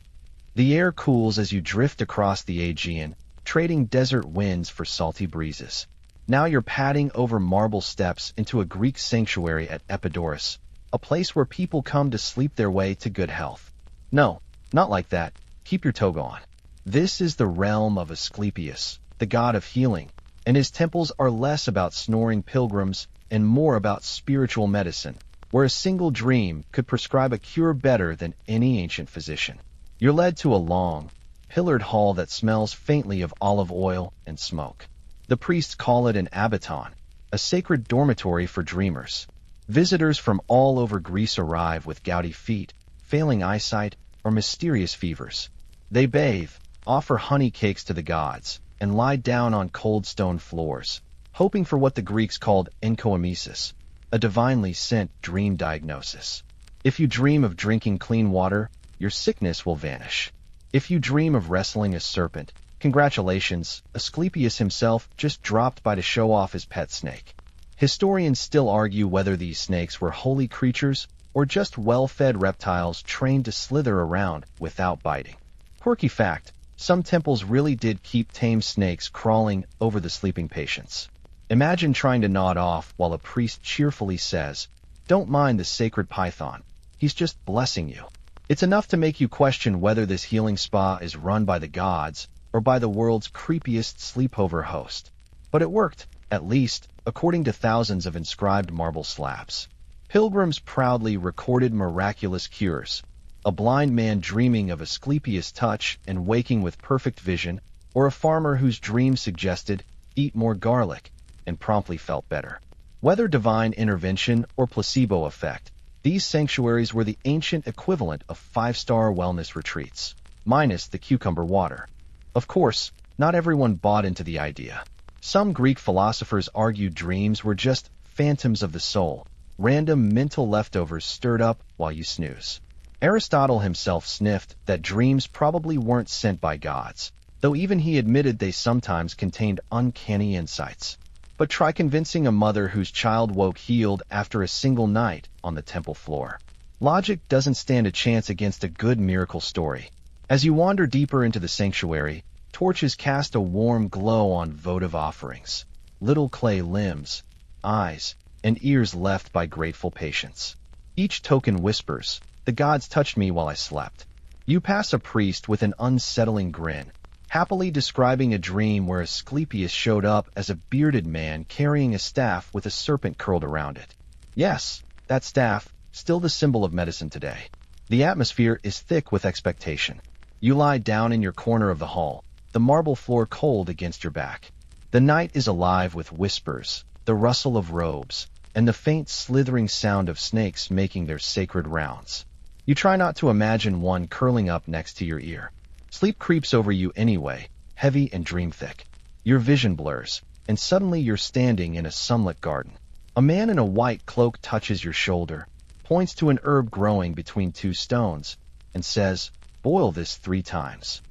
The air cools as you drift across the Aegean, trading desert winds for salty breezes. Now you're padding over marble steps into a Greek sanctuary at Epidaurus, a place where people come to sleep their way to good health. No, not like that. Keep your toga on. This is the realm of Asclepius, the god of healing, and his temples are less about snoring pilgrims and more about spiritual medicine, where a single dream could prescribe a cure better than any ancient physician. You're led to a long, pillared hall that smells faintly of olive oil and smoke. The priests call it an abaton, a sacred dormitory for dreamers. Visitors from all over Greece arrive with gouty feet, failing eyesight, or mysterious fevers. They bathe, offer honey cakes to the gods, and lie down on cold stone floors, hoping for what the Greeks called enkoemesis, a divinely sent dream diagnosis. If you dream of drinking clean water, your sickness will vanish. If you dream of wrestling a serpent, congratulations, Asclepius himself just dropped by to show off his pet snake. Historians still argue whether these snakes were holy creatures or just well-fed reptiles trained to slither around without biting. Quirky fact, some temples really did keep tame snakes crawling over the sleeping patients. Imagine trying to nod off while a priest cheerfully says, "Don't mind the sacred python, he's just blessing you." It's enough to make you question whether this healing spa is run by the gods or by the world's creepiest sleepover host. But it worked, at least, according to thousands of inscribed marble slabs. Pilgrims proudly recorded miraculous cures, a blind man dreaming of Asclepius' touch and waking with perfect vision, or a farmer whose dream suggested, "Eat more garlic," and promptly felt better. Whether divine intervention or placebo effect, these sanctuaries were the ancient equivalent of five-star wellness retreats, minus the cucumber water. Of course, not everyone bought into the idea. Some Greek philosophers argued dreams were just phantoms of the soul, random mental leftovers stirred up while you snooze. Aristotle himself sniffed that dreams probably weren't sent by gods, though even he admitted they sometimes contained uncanny insights. But try convincing a mother whose child woke healed after a single night on the temple floor. Logic doesn't stand a chance against a good miracle story. As you wander deeper into the sanctuary, torches cast a warm glow on votive offerings, little clay limbs, eyes, and ears left by grateful patients. Each token whispers, "The gods touched me while I slept." You pass a priest with an unsettling grin, happily describing a dream where Asclepius showed up as a bearded man carrying a staff with a serpent curled around it. Yes, that staff, still the symbol of medicine today. The atmosphere is thick with expectation. You lie down in your corner of the hall, the marble floor cold against your back. The night is alive with whispers, the rustle of robes, and the faint slithering sound of snakes making their sacred rounds. You try not to imagine one curling up next to your ear. Sleep creeps over you anyway, heavy and dream-thick. Your vision blurs, and suddenly you're standing in a sunlit garden. A man in a white cloak touches your shoulder, points to an herb growing between two stones, and says, "Boil this 3 times."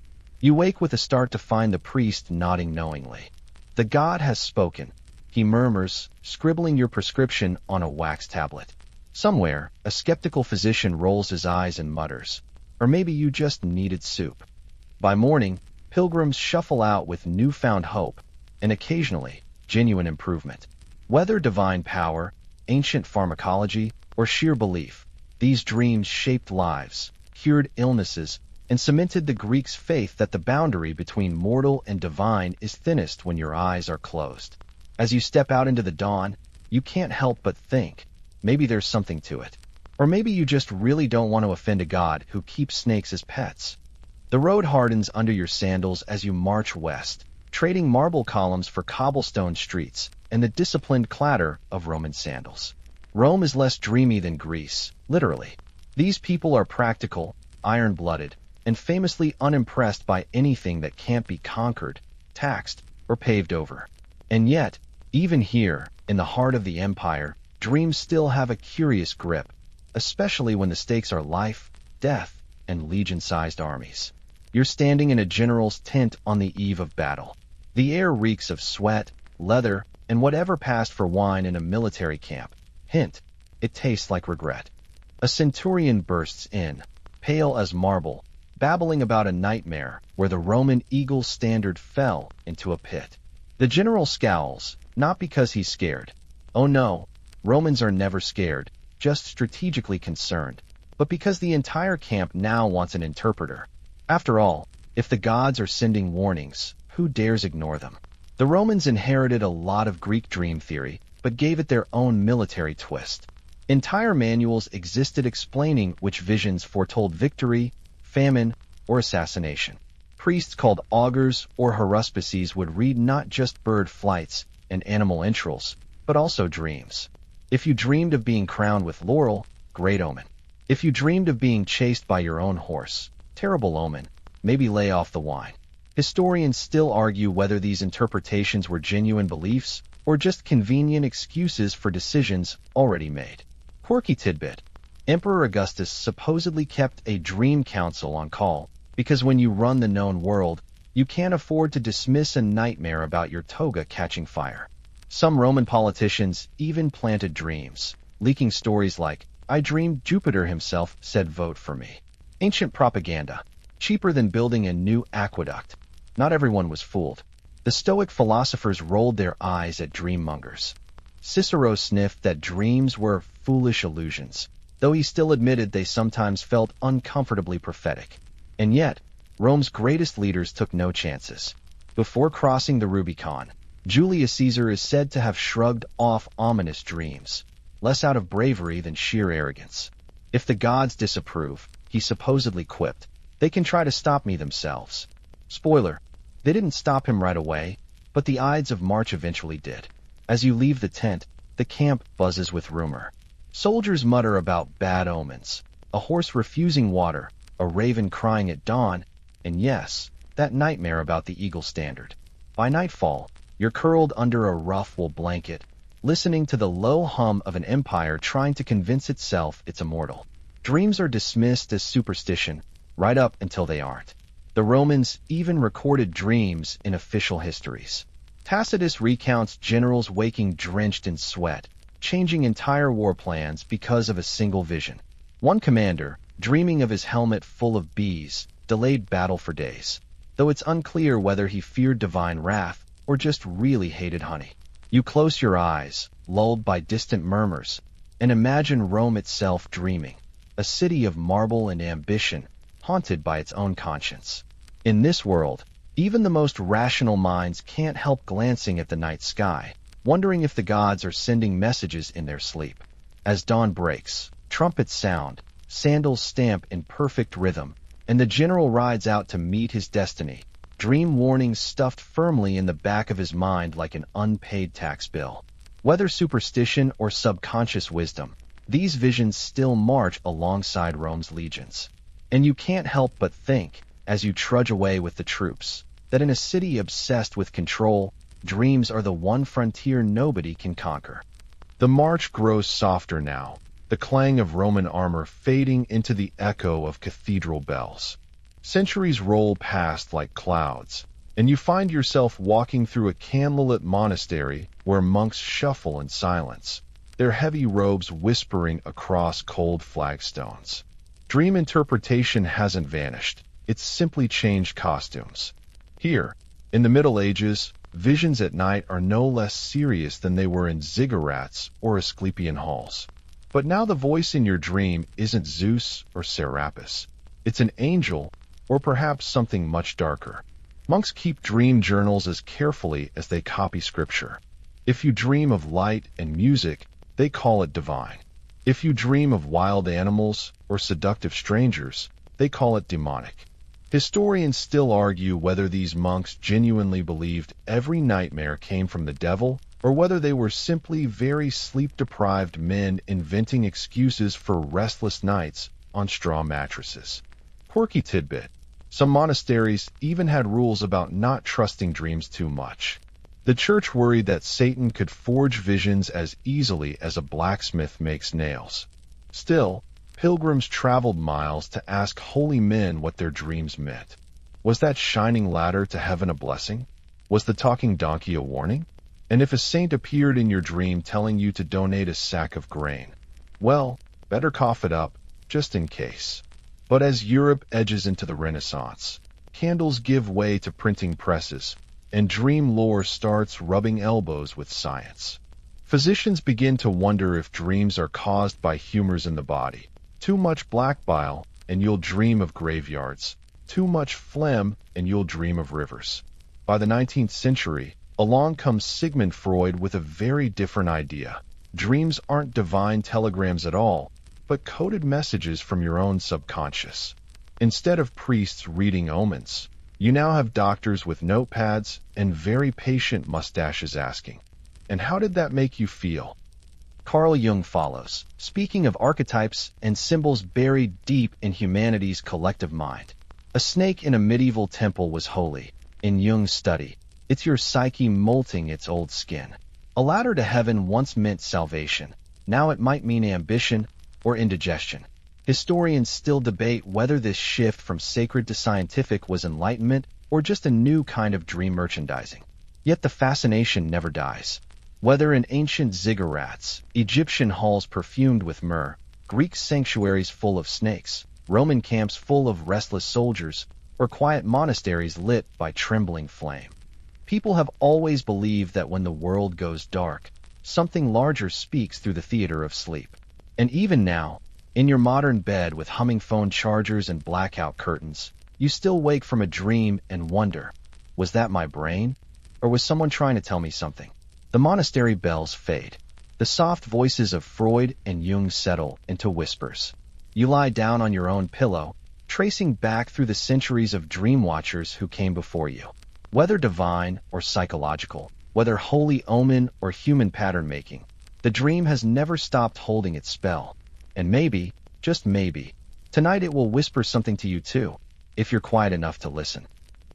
You wake with a start to find the priest nodding knowingly. The god has spoken, he murmurs, scribbling your prescription on a wax tablet. Somewhere, a skeptical physician rolls his eyes and mutters, or maybe you just needed soup. By morning, pilgrims shuffle out with newfound hope, and occasionally, genuine improvement. Whether divine power, ancient pharmacology, or sheer belief, these dreams shaped lives, cured illnesses, and cemented the Greeks' faith that the boundary between mortal and divine is thinnest when your eyes are closed. As you step out into the dawn, you can't help but think, maybe there's something to it. Or maybe you just really don't want to offend a god who keeps snakes as pets. The road hardens under your sandals as you march west, trading marble columns for cobblestone streets and the disciplined clatter of Roman sandals. Rome is less dreamy than Greece, literally. These people are practical, iron-blooded, and famously unimpressed by anything that can't be conquered, taxed, or paved over. And yet, even here, in the heart of the empire, dreams still have a curious grip, especially when the stakes are life, death, and legion-sized armies. You're standing in a general's tent on the eve of battle. The air reeks of sweat, leather, and whatever passed for wine in a military camp. Hint, it tastes like regret. A centurion bursts in, pale as marble, babbling about a nightmare where the Roman eagle's standard fell into a pit. The general scowls, not because he's scared. Oh no, Romans are never scared, just strategically concerned, but because the entire camp now wants an interpreter. After all, if the gods are sending warnings, who dares ignore them? The Romans inherited a lot of Greek dream theory, but gave it their own military twist. Entire manuals existed explaining which visions foretold victory, famine, or assassination. Priests called augurs or haruspices would read not just bird flights and animal entrails, but also dreams. If you dreamed of being crowned with laurel, great omen. If you dreamed of being chased by your own horse, terrible omen, maybe lay off the wine. Historians still argue whether these interpretations were genuine beliefs or just convenient excuses for decisions already made. Quirky tidbit. Emperor Augustus supposedly kept a dream council on call because when you run the known world, you can't afford to dismiss a nightmare about your toga catching fire. Some Roman politicians even planted dreams, leaking stories like, "I dreamed Jupiter himself said vote for me." Ancient propaganda, cheaper than building a new aqueduct. Not everyone was fooled. The Stoic philosophers rolled their eyes at dream-mongers. Cicero sniffed that dreams were foolish illusions, though he still admitted they sometimes felt uncomfortably prophetic. And yet, Rome's greatest leaders took no chances. Before crossing the Rubicon, Julius Caesar is said to have shrugged off ominous dreams, less out of bravery than sheer arrogance. If the gods disapprove, he supposedly quipped, they can try to stop me themselves. Spoiler, they didn't stop him right away, but the Ides of March eventually did. As you leave the tent, the camp buzzes with rumor. Soldiers mutter about bad omens, a horse refusing water, a raven crying at dawn, and yes, that nightmare about the eagle standard. By nightfall, you're curled under a rough wool blanket, listening to the low hum of an empire trying to convince itself it's immortal. Dreams are dismissed as superstition, right up until they aren't. The Romans even recorded dreams in official histories. Tacitus recounts generals waking drenched in sweat, changing entire war plans because of a single vision. One commander, dreaming of his helmet full of bees, delayed battle for days, though it's unclear whether he feared divine wrath or just really hated honey. You close your eyes, lulled by distant murmurs, and imagine Rome itself dreaming, a city of marble and ambition, haunted by its own conscience. In this world, even the most rational minds can't help glancing at the night sky, wondering if the gods are sending messages in their sleep. As dawn breaks, trumpets sound, sandals stamp in perfect rhythm, and the general rides out to meet his destiny, dream warnings stuffed firmly in the back of his mind like an unpaid tax bill. Whether superstition or subconscious wisdom, these visions still march alongside Rome's legions. And you can't help but think, as you trudge away with the troops, that in a city obsessed with control, dreams are the one frontier nobody can conquer. The march grows softer now, the clang of Roman armor fading into the echo of cathedral bells. Centuries roll past like clouds, and you find yourself walking through a candlelit monastery where monks shuffle in silence, their heavy robes whispering across cold flagstones. Dream interpretation hasn't vanished, it's simply changed costumes. Here, in the Middle Ages, visions at night are no less serious than they were in ziggurats or Asclepian halls. But now the voice in your dream isn't Zeus or Serapis. It's an angel, or perhaps something much darker. Monks keep dream journals as carefully as they copy scripture. If you dream of light and music, they call it divine. If you dream of wild animals or seductive strangers, they call it demonic. Historians still argue whether these monks genuinely believed every nightmare came from the devil, or whether they were simply very sleep-deprived men inventing excuses for restless nights on straw mattresses. Quirky tidbit: some monasteries even had rules about not trusting dreams too much. The church worried that Satan could forge visions as easily as a blacksmith makes nails. Still, pilgrims traveled miles to ask holy men what their dreams meant. Was that shining ladder to heaven a blessing? Was the talking donkey a warning? And if a saint appeared in your dream telling you to donate a sack of grain, well, better cough it up, just in case. But as Europe edges into the Renaissance, candles give way to printing presses, and dream lore starts rubbing elbows with science. Physicians begin to wonder if dreams are caused by humors in the body. Too much black bile, and you'll dream of graveyards. Too much phlegm, and you'll dream of rivers. By the 19th century, along comes Sigmund Freud with a very different idea. Dreams aren't divine telegrams at all, but coded messages from your own subconscious. Instead of priests reading omens, you now have doctors with notepads and very patient mustaches asking, "And how did that make you feel?" Carl Jung follows, speaking of archetypes and symbols buried deep in humanity's collective mind. A snake in a medieval temple was holy. In Jung's study, it's your psyche molting its old skin. A ladder to heaven once meant salvation. Now it might mean ambition or indigestion. Historians still debate whether this shift from sacred to scientific was enlightenment or just a new kind of dream merchandising. Yet the fascination never dies. Whether in ancient ziggurats, Egyptian halls perfumed with myrrh, Greek sanctuaries full of snakes, Roman camps full of restless soldiers, or quiet monasteries lit by trembling flame, people have always believed that when the world goes dark, something larger speaks through the theater of sleep. And even now, in your modern bed with humming phone chargers and blackout curtains, you still wake from a dream and wonder, was that my brain? Or was someone trying to tell me something? The monastery bells fade. The soft voices of Freud and Jung settle into whispers. You lie down on your own pillow, tracing back through the centuries of dream watchers who came before you. Whether divine or psychological, whether holy omen or human pattern making, the dream has never stopped holding its spell. And maybe, just maybe, tonight it will whisper something to you too, if you're quiet enough to listen.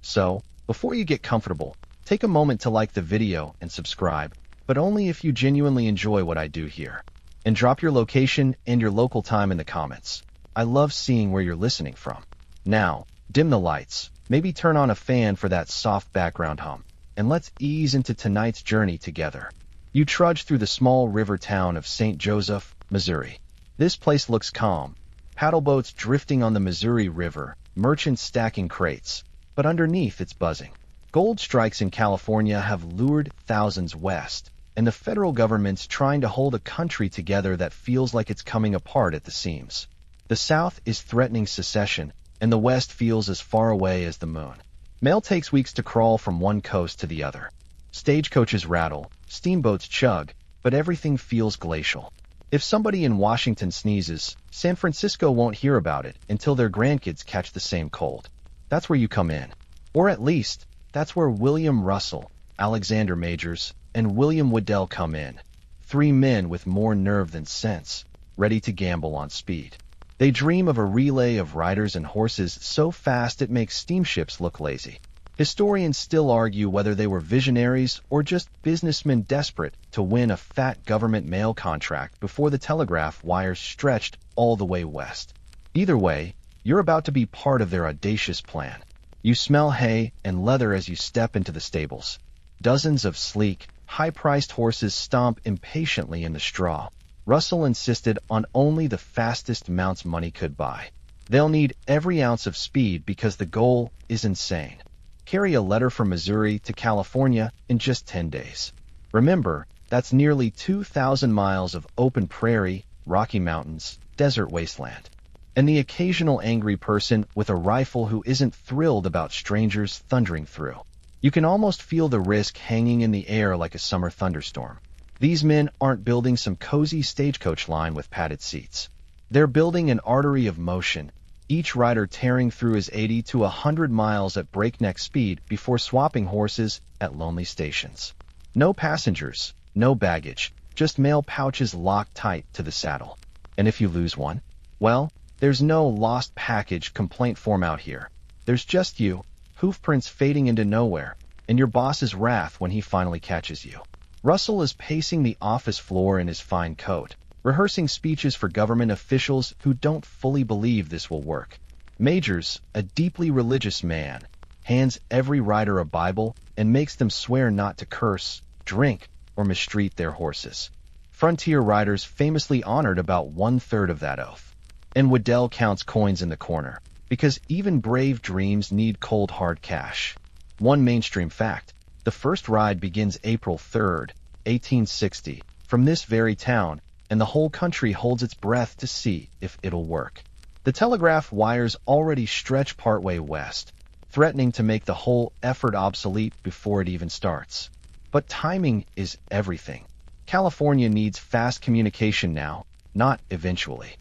So, before you get comfortable, take a moment to like the video and subscribe, but only if you genuinely enjoy what I do here. And drop your location and your local time in the comments. I love seeing where you're listening from. Now, dim the lights, maybe turn on a fan for that soft background hum, and let's ease into tonight's journey together. You trudge through the small river town of St. Joseph, Missouri. This place looks calm, paddle boats drifting on the Missouri River, merchants stacking crates, but underneath it's buzzing. Gold strikes in California have lured thousands west, and the federal government's trying to hold a country together that feels like it's coming apart at the seams. The South is threatening secession, and the West feels as far away as the moon. Mail takes weeks to crawl from one coast to the other. Stagecoaches rattle, steamboats chug, but everything feels glacial. If somebody in Washington sneezes, San Francisco won't hear about it until their grandkids catch the same cold. That's where you come in. Or at least, that's where William Russell, Alexander Majors, and William Waddell come in. 3 men with more nerve than sense, ready to gamble on speed. They dream of a relay of riders and horses so fast it makes steamships look lazy. Historians still argue whether they were visionaries or just businessmen desperate to win a fat government mail contract before the telegraph wires stretched all the way west. Either way, you're about to be part of their audacious plan. You smell hay and leather as you step into the stables. Dozens of sleek, high-priced horses stomp impatiently in the straw. Russell insisted on only the fastest mounts money could buy. They'll need every ounce of speed because the goal is insane. Carry a letter from Missouri to California in just 10 days. Remember, that's nearly 2,000 miles of open prairie, Rocky Mountains, desert wasteland. And the occasional angry person with a rifle who isn't thrilled about strangers thundering through. You can almost feel the risk hanging in the air like a summer thunderstorm. These men aren't building some cozy stagecoach line with padded seats. They're building an artery of motion, each rider tearing through his 80 to 100 miles at breakneck speed before swapping horses at lonely stations. No passengers, no baggage, just mail pouches locked tight to the saddle. And if you lose one, well, there's no lost package complaint form out here. There's just you, hoofprints fading into nowhere, and your boss's wrath when he finally catches you. Russell is pacing the office floor in his fine coat, rehearsing speeches for government officials who don't fully believe this will work. Majors, a deeply religious man, hands every rider a Bible and makes them swear not to curse, drink, or mistreat their horses. Frontier riders famously honored about 1/3 of that oath. And Waddell counts coins in the corner, because even brave dreams need cold hard cash. One mainstream fact: the first ride begins April 3rd, 1860, from this very town, and the whole country holds its breath to see if it'll work. The telegraph wires already stretch partway west, threatening to make the whole effort obsolete before it even starts. But timing is everything. California needs fast communication now, not eventually.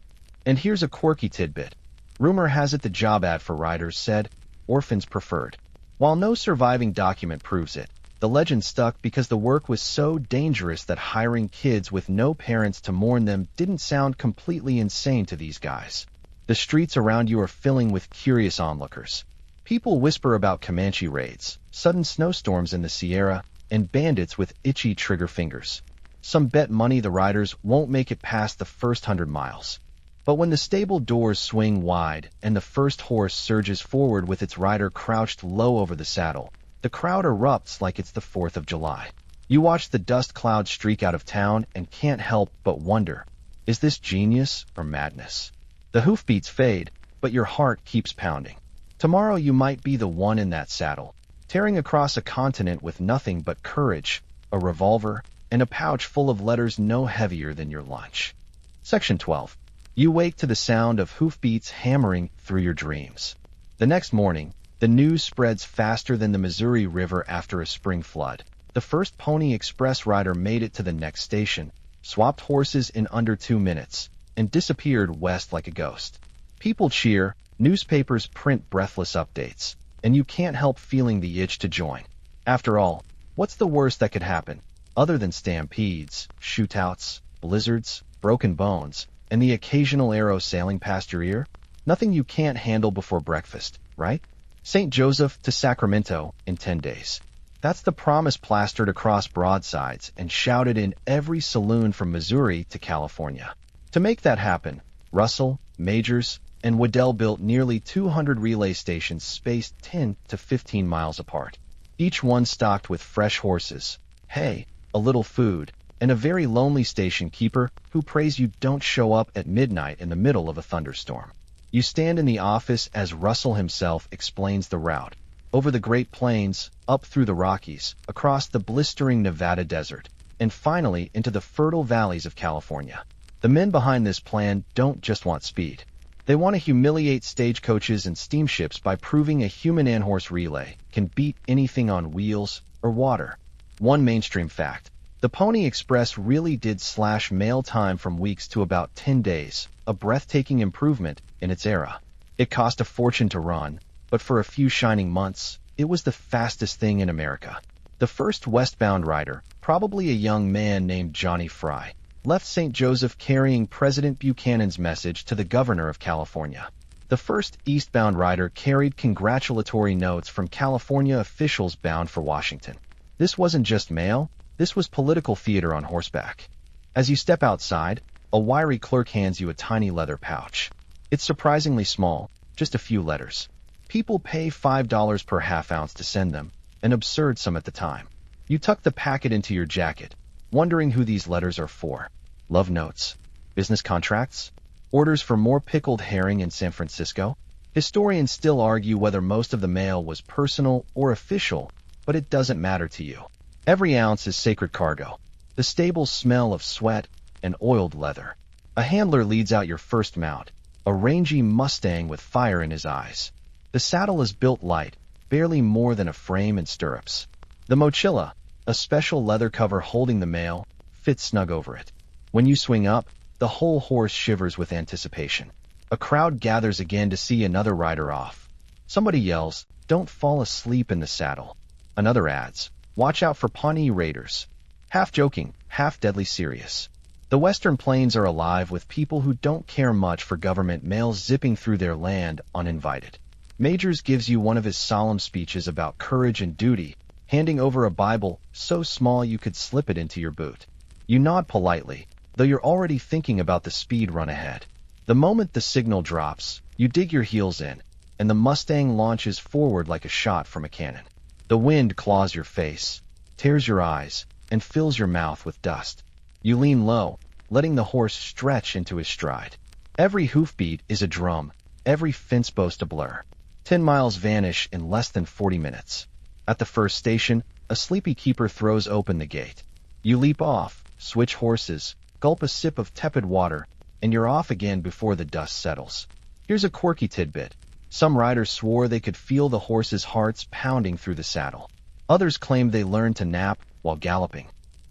And here's a quirky tidbit. Rumor has it the job ad for riders said, orphans preferred. While no surviving document proves it, the legend stuck because the work was so dangerous that hiring kids with no parents to mourn them didn't sound completely insane to these guys. The streets around you are filling with curious onlookers. People whisper about Comanche raids, sudden snowstorms in the Sierra, and bandits with itchy trigger fingers. Some bet money the riders won't make it past the first 100 miles. But when the stable doors swing wide and the first horse surges forward with its rider crouched low over the saddle, the crowd erupts like it's the 4th of July. You watch the dust cloud streak out of town and can't help but wonder, is this genius or madness? The hoofbeats fade, but your heart keeps pounding. Tomorrow you might be the one in that saddle, tearing across a continent with nothing but courage, a revolver, and a pouch full of letters no heavier than your lunch. Section 12. You wake to the sound of hoofbeats hammering through your dreams. The next morning, the news spreads faster than the Missouri River after a spring flood. The first Pony Express rider made it to the next station, swapped horses in under 2 minutes, and disappeared west like a ghost. People cheer, newspapers print breathless updates, and you can't help feeling the itch to join. After all, what's the worst that could happen, other than stampedes, shootouts, blizzards, broken bones, and the occasional arrow sailing past your ear? Nothing you can't handle before breakfast, right? St. Joseph to Sacramento in 10 days. That's the promise plastered across broadsides and shouted in every saloon from Missouri to California. To make that happen, Russell, Majors, and Waddell built nearly 200 relay stations spaced 10 to 15 miles apart. Each one stocked with fresh horses, hay, a little food, and a very lonely station keeper who prays you don't show up at midnight in the middle of a thunderstorm. You stand in the office as Russell himself explains the route, over the Great Plains, up through the Rockies, across the blistering Nevada desert, and finally into the fertile valleys of California. The men behind this plan don't just want speed. They want to humiliate stagecoaches and steamships by proving a human and horse relay can beat anything on wheels or water. One mainstream fact: the Pony Express really did slash mail time from weeks to about 10 days, a breathtaking improvement in its era. It cost a fortune to run, but for a few shining months, it was the fastest thing in America. The first westbound rider, probably a young man named Johnny Fry, left St. Joseph carrying President Buchanan's message to the governor of California. The first eastbound rider carried congratulatory notes from California officials bound for Washington. This wasn't just mail, this was political theater on horseback. As you step outside, a wiry clerk hands you a tiny leather pouch. It's surprisingly small, just a few letters. People pay $5 per half ounce to send them, an absurd sum at the time. You tuck the packet into your jacket, wondering who these letters are for. Love notes? Business contracts? Orders for more pickled herring in San Francisco? Historians still argue whether most of the mail was personal or official, but it doesn't matter to you. Every ounce is sacred cargo. The stable's smell of sweat and oiled leather. A handler leads out your first mount, a rangy Mustang with fire in his eyes. The saddle is built light, barely more than a frame and stirrups. The mochila, a special leather cover holding the mail, fits snug over it. When you swing up, the whole horse shivers with anticipation. A crowd gathers again to see another rider off. Somebody yells, "Don't fall asleep in the saddle." Another adds, "Watch out for Pawnee raiders." Half joking, half deadly serious. The Western Plains are alive with people who don't care much for government mail zipping through their land uninvited. Majors gives you one of his solemn speeches about courage and duty, handing over a Bible so small you could slip it into your boot. You nod politely, though you're already thinking about the speed run ahead. The moment the signal drops, you dig your heels in, and the Mustang launches forward like a shot from a cannon. The wind claws your face, tears your eyes, and fills your mouth with dust. You lean low, letting the horse stretch into his stride. Every hoofbeat is a drum, every fence post a blur. 10 miles vanish in less than 40 minutes. At the first station, a sleepy keeper throws open the gate. You leap off, switch horses, gulp a sip of tepid water, and you're off again before the dust settles. Here's a quirky tidbit. Some riders swore they could feel the horses' hearts pounding through the saddle. Others claimed they learned to nap while galloping,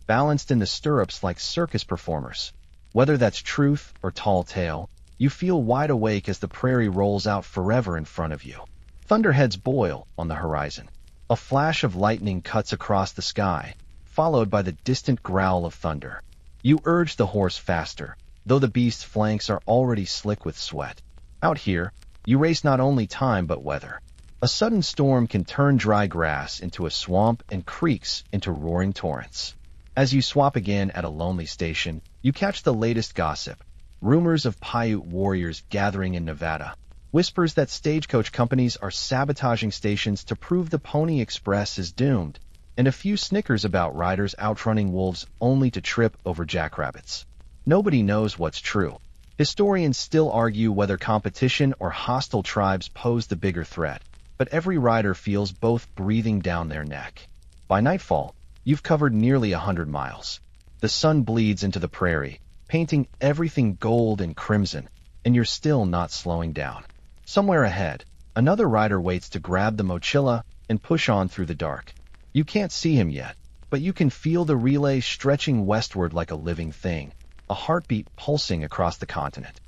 balanced in the stirrups like circus performers. Whether that's truth or tall tale, you feel wide awake as the prairie rolls out forever in front of you. Thunderheads boil on the horizon. A flash of lightning cuts across the sky, followed by the distant growl of thunder. You urge the horse faster, though the beast's flanks are already slick with sweat. Out here, you race not only time but weather. A sudden storm can turn dry grass into a swamp and creeks into roaring torrents. As you swap again at a lonely station, you catch the latest gossip. Rumors of Paiute warriors gathering in Nevada. Whispers that stagecoach companies are sabotaging stations to prove the Pony Express is doomed. And a few snickers about riders outrunning wolves only to trip over jackrabbits. Nobody knows what's true. Historians still argue whether competition or hostile tribes pose the bigger threat, but every rider feels both breathing down their neck. By nightfall, you've covered nearly 100 miles. The sun bleeds into the prairie, painting everything gold and crimson, and you're still not slowing down. Somewhere ahead, another rider waits to grab the mochila and push on through the dark. You can't see him yet, but you can feel the relay stretching westward like a living thing, a heartbeat pulsing across the continent.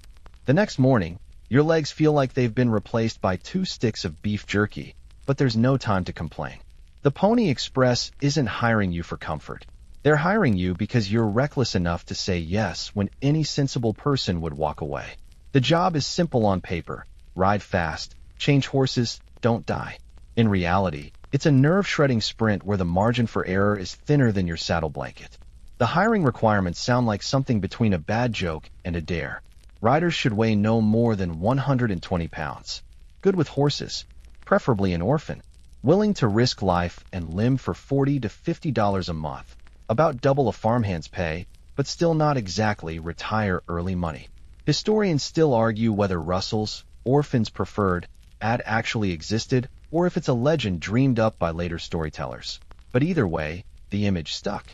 The next morning, your legs feel like they've been replaced by 2 sticks of beef jerky, but there's no time to complain. The Pony Express isn't hiring you for comfort. They're hiring you because you're reckless enough to say yes when any sensible person would walk away. The job is simple on paper. Ride fast, change horses, don't die. In reality, it's a nerve-shredding sprint where the margin for error is thinner than your saddle blanket. The hiring requirements sound like something between a bad joke and a dare. Riders should weigh no more than 120 pounds. Good with horses, preferably an orphan. Willing to risk life and limb for $40 to $50 a month. About double a farmhand's pay, but still not exactly retire early money. Historians still argue whether Russell's, orphans preferred, ad actually existed, or if it's a legend dreamed up by later storytellers. But either way, the image stuck.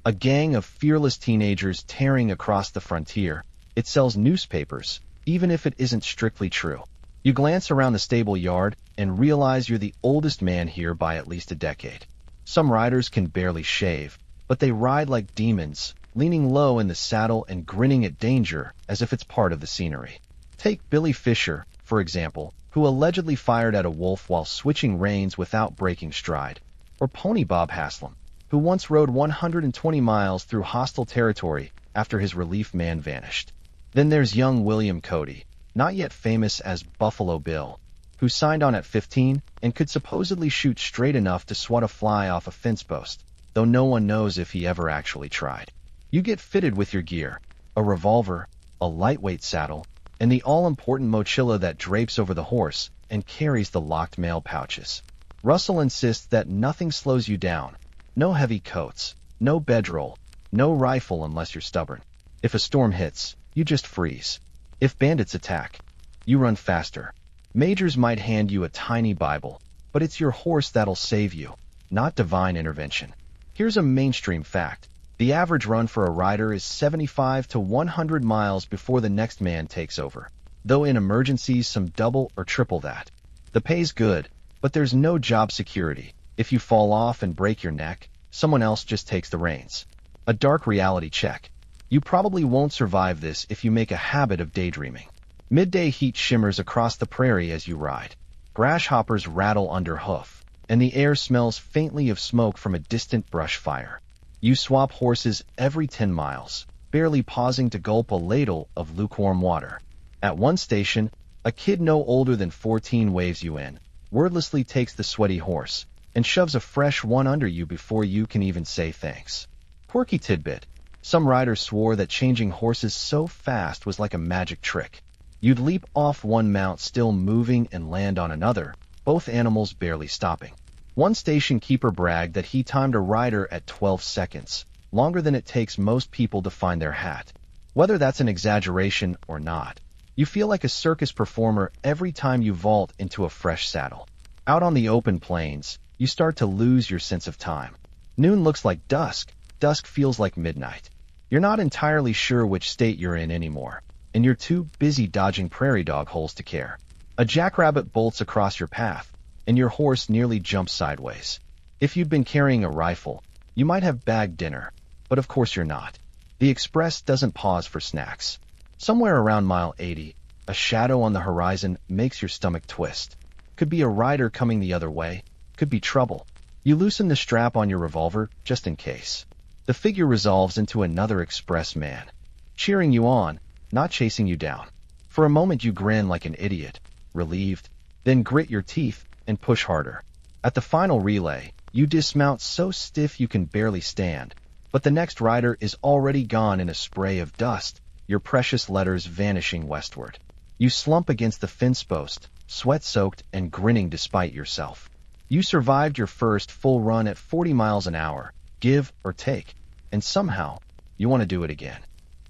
A gang of fearless teenagers tearing across the frontier. It sells newspapers, even if it isn't strictly true. You glance around the stable yard and realize you're the oldest man here by at least a decade. Some riders can barely shave, but they ride like demons, leaning low in the saddle and grinning at danger as if it's part of the scenery. Take Billy Fisher, for example, who allegedly fired at a wolf while switching reins without breaking stride, or Pony Bob Haslam, who once rode 120 miles through hostile territory after his relief man vanished. Then there's young William Cody, not yet famous as Buffalo Bill, who signed on at 15 and could supposedly shoot straight enough to swat a fly off a fence post, though no one knows if he ever actually tried. You get fitted with your gear, a revolver, a lightweight saddle, and the all-important mochila that drapes over the horse and carries the locked mail pouches. Russell insists that nothing slows you down. No heavy coats, no bedroll, no rifle unless you're stubborn. If a storm hits, you just freeze. If bandits attack, you run faster. Majors might hand you a tiny Bible, but it's your horse that'll save you, not divine intervention. Here's a mainstream fact. The average run for a rider is 75 to 100 miles before the next man takes over, though in emergencies some double or triple that. The pay's good, but there's no job security. If you fall off and break your neck, someone else just takes the reins. A dark reality check. You probably won't survive this if you make a habit of daydreaming. Midday heat shimmers across the prairie as you ride. Grasshoppers rattle under hoof, and the air smells faintly of smoke from a distant brush fire. You swap horses every 10 miles, barely pausing to gulp a ladle of lukewarm water. At one station, a kid no older than 14 waves you in, wordlessly takes the sweaty horse, and shoves a fresh one under you before you can even say thanks. Quirky tidbit. Some riders swore that changing horses so fast was like a magic trick. You'd leap off one mount still moving and land on another, both animals barely stopping. One station keeper bragged that he timed a rider at 12 seconds, longer than it takes most people to find their hat. Whether that's an exaggeration or not, you feel like a circus performer every time you vault into a fresh saddle. Out on the open plains, you start to lose your sense of time. Noon looks like dusk, dusk feels like midnight. You're not entirely sure which state you're in anymore, and you're too busy dodging prairie dog holes to care. A jackrabbit bolts across your path, and your horse nearly jumps sideways. If you'd been carrying a rifle, you might have bagged dinner, but of course you're not. The express doesn't pause for snacks. Somewhere around mile 80, a shadow on the horizon makes your stomach twist. Could be a rider coming the other way, could be trouble. You loosen the strap on your revolver just in case. The figure resolves into another express man, cheering you on, not chasing you down. For a moment you grin like an idiot, relieved, then grit your teeth and push harder. At the final relay, you dismount so stiff you can barely stand, but the next rider is already gone in a spray of dust, your precious letters vanishing westward. You slump against the fence post, sweat-soaked and grinning despite yourself. You survived your first full run at 40 miles an hour, give or take, and somehow, you want to do it again.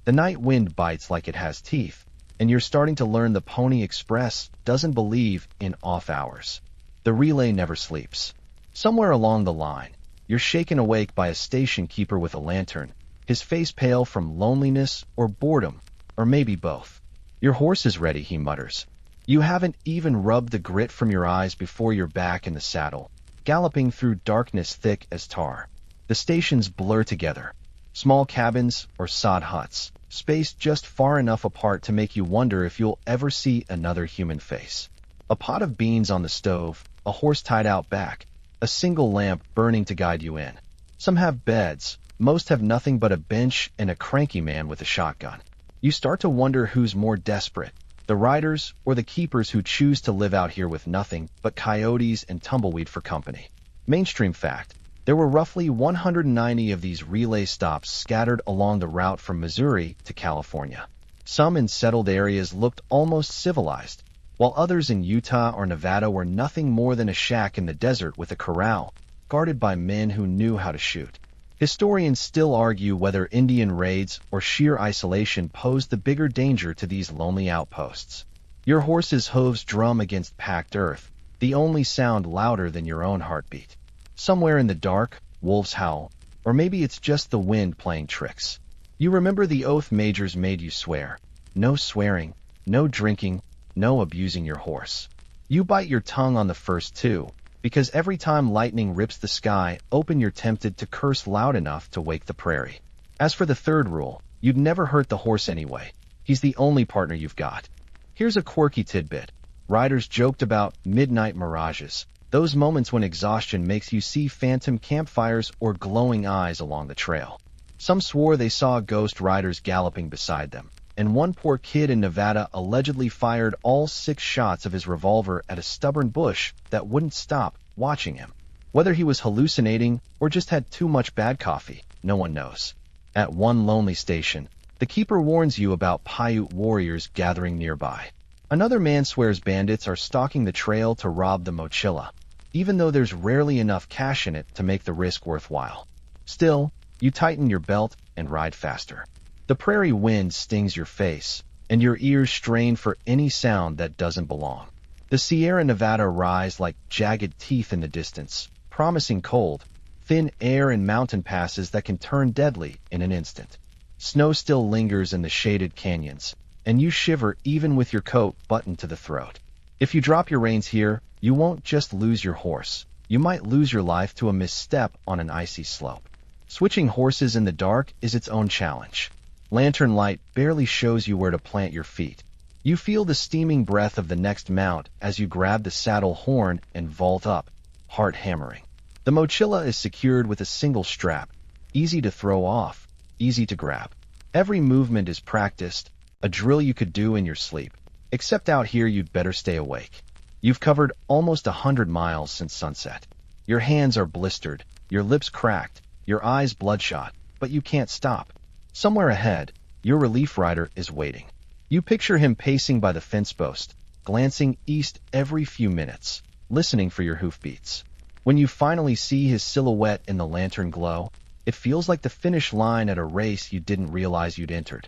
The night wind bites like it has teeth, and you're starting to learn the Pony Express doesn't believe in off hours. The relay never sleeps. Somewhere along the line, you're shaken awake by a station keeper with a lantern, his face pale from loneliness or boredom, or maybe both. Your horse is ready, he mutters. You haven't even rubbed the grit from your eyes before you're back in the saddle, galloping through darkness thick as tar. The stations blur together. Small cabins or sod huts, spaced just far enough apart to make you wonder if you'll ever see another human face. A pot of beans on the stove, a horse tied out back, a single lamp burning to guide you in. Some have beds, most have nothing but a bench and a cranky man with a shotgun. You start to wonder who's more desperate, the riders or the keepers who choose to live out here with nothing but coyotes and tumbleweed for company. Mainstream fact. There were roughly 190 of these relay stops scattered along the route from Missouri to California. Some in settled areas looked almost civilized, while others in Utah or Nevada were nothing more than a shack in the desert with a corral, guarded by men who knew how to shoot. Historians still argue whether Indian raids or sheer isolation posed the bigger danger to these lonely outposts. Your horse's hooves drum against packed earth, the only sound louder than your own heartbeat. Somewhere in the dark, wolves howl, or maybe it's just the wind playing tricks. You remember the oath majors made you swear. No swearing, no drinking, no abusing your horse. You bite your tongue on the first two, because every time lightning rips the sky open you're tempted to curse loud enough to wake the prairie. As for the third rule, you'd never hurt the horse anyway. He's the only partner you've got. Here's a quirky tidbit. Riders joked about midnight mirages, those moments when exhaustion makes you see phantom campfires or glowing eyes along the trail. Some swore they saw ghost riders galloping beside them, and one poor kid in Nevada allegedly fired all 6 shots of his revolver at a stubborn bush that wouldn't stop watching him. Whether he was hallucinating or just had too much bad coffee, no one knows. At one lonely station, the keeper warns you about Paiute warriors gathering nearby. Another man swears bandits are stalking the trail to rob the mochila, even though there's rarely enough cash in it to make the risk worthwhile. Still, you tighten your belt and ride faster. The prairie wind stings your face, and your ears strain for any sound that doesn't belong. The Sierra Nevada rise like jagged teeth in the distance, promising cold, thin air and mountain passes that can turn deadly in an instant. Snow still lingers in the shaded canyons, and you shiver even with your coat buttoned to the throat. If you drop your reins here, you won't just lose your horse. You might lose your life to a misstep on an icy slope. Switching horses in the dark is its own challenge. Lantern light barely shows you where to plant your feet. You feel the steaming breath of the next mount as you grab the saddle horn and vault up, heart hammering. The mochila is secured with a single strap, easy to throw off, easy to grab. Every movement is practiced, a drill you could do in your sleep. Except out here you'd better stay awake. You've covered almost 100 miles since sunset. Your hands are blistered, your lips cracked, your eyes bloodshot, but you can't stop. Somewhere ahead, your relief rider is waiting. You picture him pacing by the fence post, glancing east every few minutes, listening for your hoofbeats. When you finally see his silhouette in the lantern glow, it feels like the finish line at a race you didn't realize you'd entered.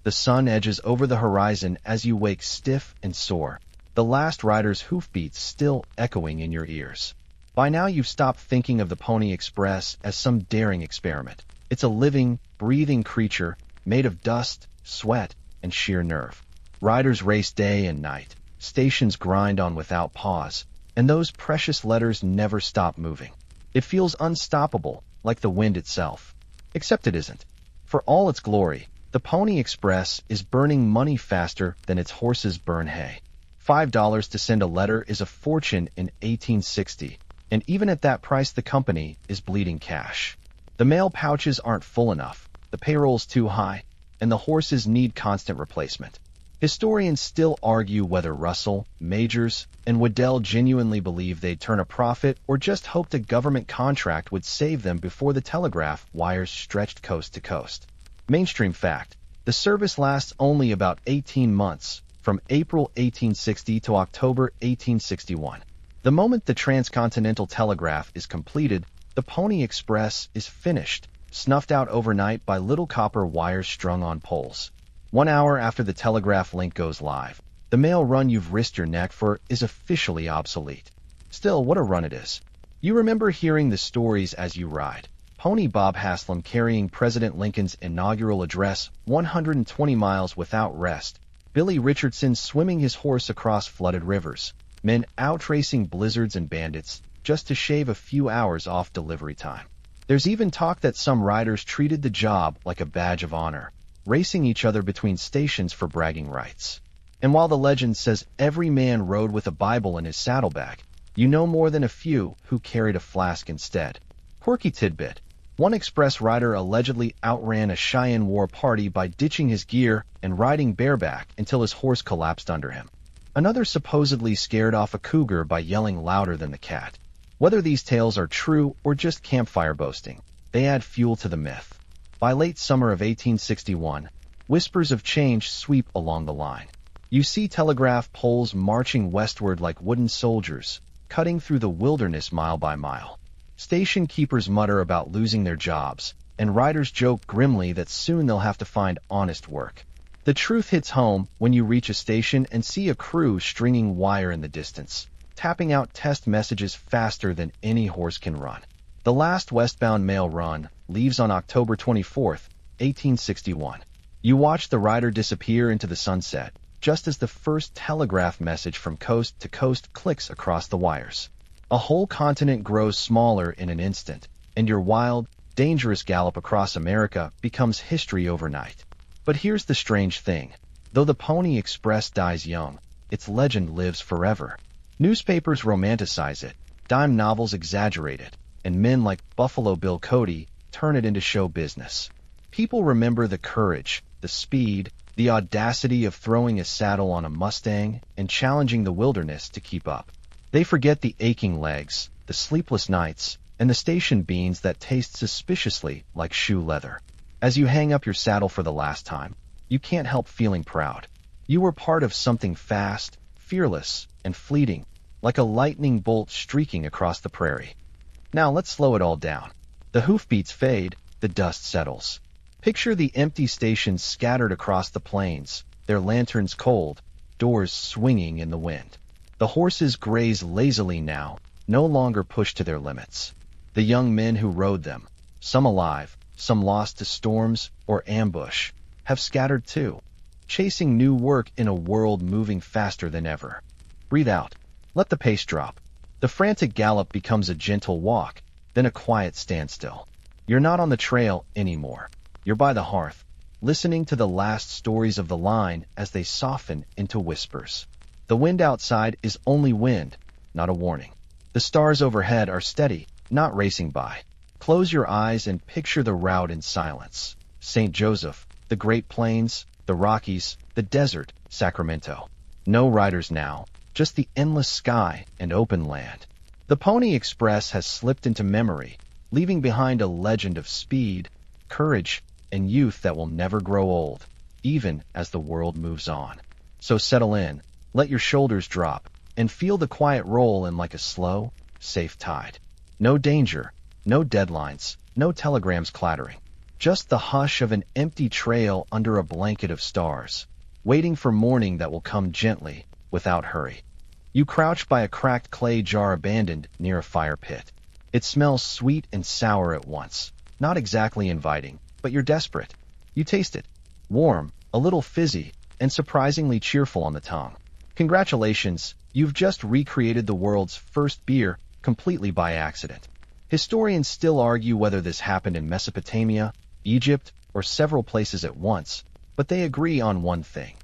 The sun edges over the horizon as you wake stiff and sore, the last rider's hoofbeats still echoing in your ears. By now you've stopped thinking of the Pony Express as some daring experiment. It's a living, breathing creature made of dust, sweat, and sheer nerve. Riders race day and night, stations grind on without pause, and those precious letters never stop moving. It feels unstoppable, like the wind itself. Except it isn't. For all its glory, the Pony Express is burning money faster than its horses burn hay. $5 to send a letter is a fortune in 1860, and even at that price the company is bleeding cash. The mail pouches aren't full enough, the payroll's too high, and the horses need constant replacement. Historians still argue whether Russell, Majors, and Waddell genuinely believed they'd turn a profit or just hoped a government contract would save them before the telegraph wires stretched coast to coast. Mainstream fact: the service lasts only about 18 months, from April 1860 to October 1861. The moment the transcontinental telegraph is completed, the Pony Express is finished, snuffed out overnight by little copper wires strung on poles. 1 hour after the telegraph link goes live, the mail run you've risked your neck for is officially obsolete. Still, what a run it is. You remember hearing the stories as you ride. Pony Bob Haslam carrying President Lincoln's inaugural address 120 miles without rest. Billy Richardson swimming his horse across flooded rivers. Men outracing blizzards and bandits just to shave a few hours off delivery time. There's even talk that some riders treated the job like a badge of honor, racing each other between stations for bragging rights. And while the legend says every man rode with a Bible in his saddlebag, you know more than a few who carried a flask instead. Quirky tidbit: one express rider allegedly outran a Cheyenne War party by ditching his gear and riding bareback until his horse collapsed under him. Another supposedly scared off a cougar by yelling louder than the cat. Whether these tales are true or just campfire boasting, they add fuel to the myth. By late summer of 1861, whispers of change sweep along the line. You see telegraph poles marching westward like wooden soldiers, cutting through the wilderness mile by mile. Station keepers mutter about losing their jobs, and riders joke grimly that soon they'll have to find honest work. The truth hits home when you reach a station and see a crew stringing wire in the distance, tapping out test messages faster than any horse can run. The last westbound mail run leaves on October 24th, 1861. You watch the rider disappear into the sunset, just as the first telegraph message from coast to coast clicks across the wires. A whole continent grows smaller in an instant, and your wild, dangerous gallop across America becomes history overnight. But here's the strange thing. Though the Pony Express dies young, its legend lives forever. Newspapers romanticize it, dime novels exaggerate it, and men like Buffalo Bill Cody turn it into show business. People remember the courage, the speed, the audacity of throwing a saddle on a Mustang and challenging the wilderness to keep up. They forget the aching legs, the sleepless nights, and the station beans that taste suspiciously like shoe leather. As you hang up your saddle for the last time, you can't help feeling proud. You were part of something fast, fearless, and fleeting, like a lightning bolt streaking across the prairie. Now let's slow it all down. The hoofbeats fade, the dust settles. Picture the empty stations scattered across the plains, their lanterns cold, doors swinging in the wind. The horses graze lazily now, no longer pushed to their limits. The young men who rode them, some alive, some lost to storms or ambush, have scattered too, chasing new work in a world moving faster than ever. Breathe out. Let the pace drop. The frantic gallop becomes a gentle walk, then a quiet standstill. You're not on the trail anymore. You're by the hearth, listening to the last stories of the line as they soften into whispers. The wind outside is only wind, not a warning. The stars overhead are steady, not racing by. Close your eyes and picture the route in silence. St. Joseph, the Great Plains, the Rockies, the desert, Sacramento. No riders now, just the endless sky and open land. The Pony Express has slipped into memory, leaving behind a legend of speed, courage, and youth that will never grow old, even as the world moves on. So settle in, let your shoulders drop, and feel the quiet roll in like a slow, safe tide. No danger, no deadlines, no telegrams clattering. Just the hush of an empty trail under a blanket of stars, waiting for morning that will come gently, without hurry. You crouch by a cracked clay jar abandoned near a fire pit. It smells sweet and sour at once, not exactly inviting, but you're desperate. You taste it. Warm, a little fizzy, and surprisingly cheerful on the tongue. Congratulations, you've just recreated the world's first beer completely by accident. Historians still argue whether this happened in Mesopotamia, Egypt, or several places at once, but they agree on one thing.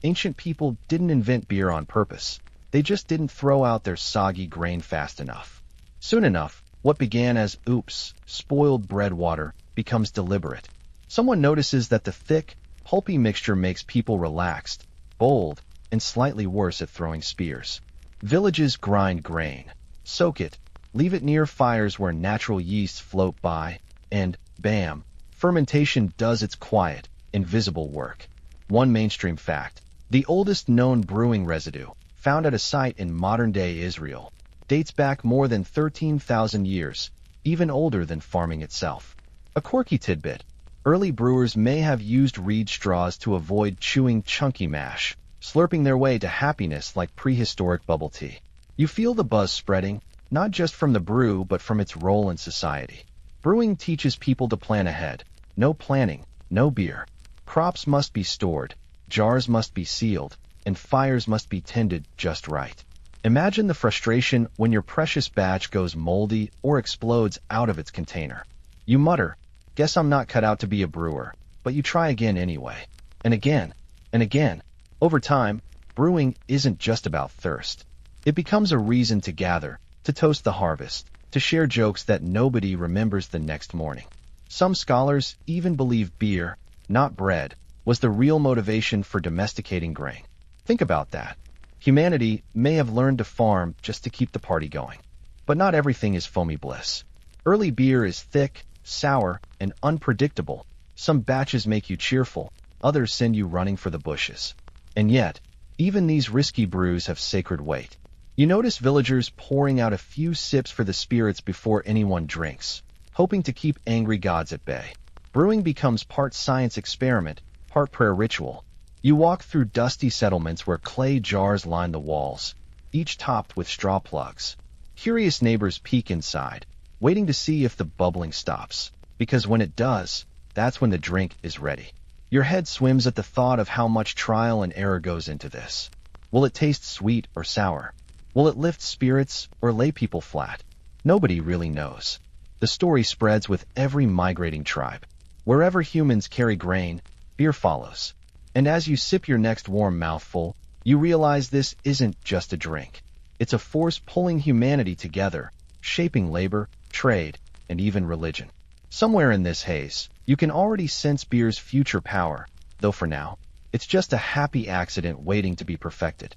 Ancient people didn't invent beer on purpose. They just didn't throw out their soggy grain fast enough. Soon enough, what began as oops, spoiled bread water becomes deliberate. Someone notices that the thick, pulpy mixture makes people relaxed, bold, and slightly worse at throwing spears. Villages grind grain, soak it, leave it near fires where natural yeasts float by, and, bam, fermentation does its quiet, invisible work. One mainstream fact: the oldest known brewing residue, found at a site in modern-day Israel, dates back more than 13,000 years, even older than farming itself. A quirky tidbit: early brewers may have used reed straws to avoid chewing chunky mash, slurping their way to happiness like prehistoric bubble tea. You feel the buzz spreading, not just from the brew but from its role in society. Brewing teaches people to plan ahead. No planning, no beer. Crops must be stored, jars must be sealed, and fires must be tended just right. Imagine the frustration when your precious batch goes moldy or explodes out of its container. You mutter, "Guess I'm not cut out to be a brewer," but you try again anyway. And again, and again. Over time, brewing isn't just about thirst. It becomes a reason to gather, to toast the harvest, to share jokes that nobody remembers the next morning. Some scholars even believe beer, not bread, was the real motivation for domesticating grain. Think about that. Humanity may have learned to farm just to keep the party going. But not everything is foamy bliss. Early beer is thick, sour, and unpredictable. Some batches make you cheerful, others send you running for the bushes. And yet, even these risky brews have sacred weight. You notice villagers pouring out a few sips for the spirits before anyone drinks, hoping to keep angry gods at bay. Brewing becomes part science experiment, part prayer ritual. You walk through dusty settlements where clay jars line the walls, each topped with straw plugs. Curious neighbors peek inside, waiting to see if the bubbling stops, because when it does, that's when the drink is ready. Your head swims at the thought of how much trial and error goes into this. Will it taste sweet or sour? Will it lift spirits or lay people flat? Nobody really knows. The story spreads with every migrating tribe. Wherever humans carry grain, beer follows. And as you sip your next warm mouthful, you realize this isn't just a drink. It's a force pulling humanity together, shaping labor, trade, and even religion. Somewhere in this haze, you can already sense beer's future power, though for now, It's just a happy accident waiting to be perfected.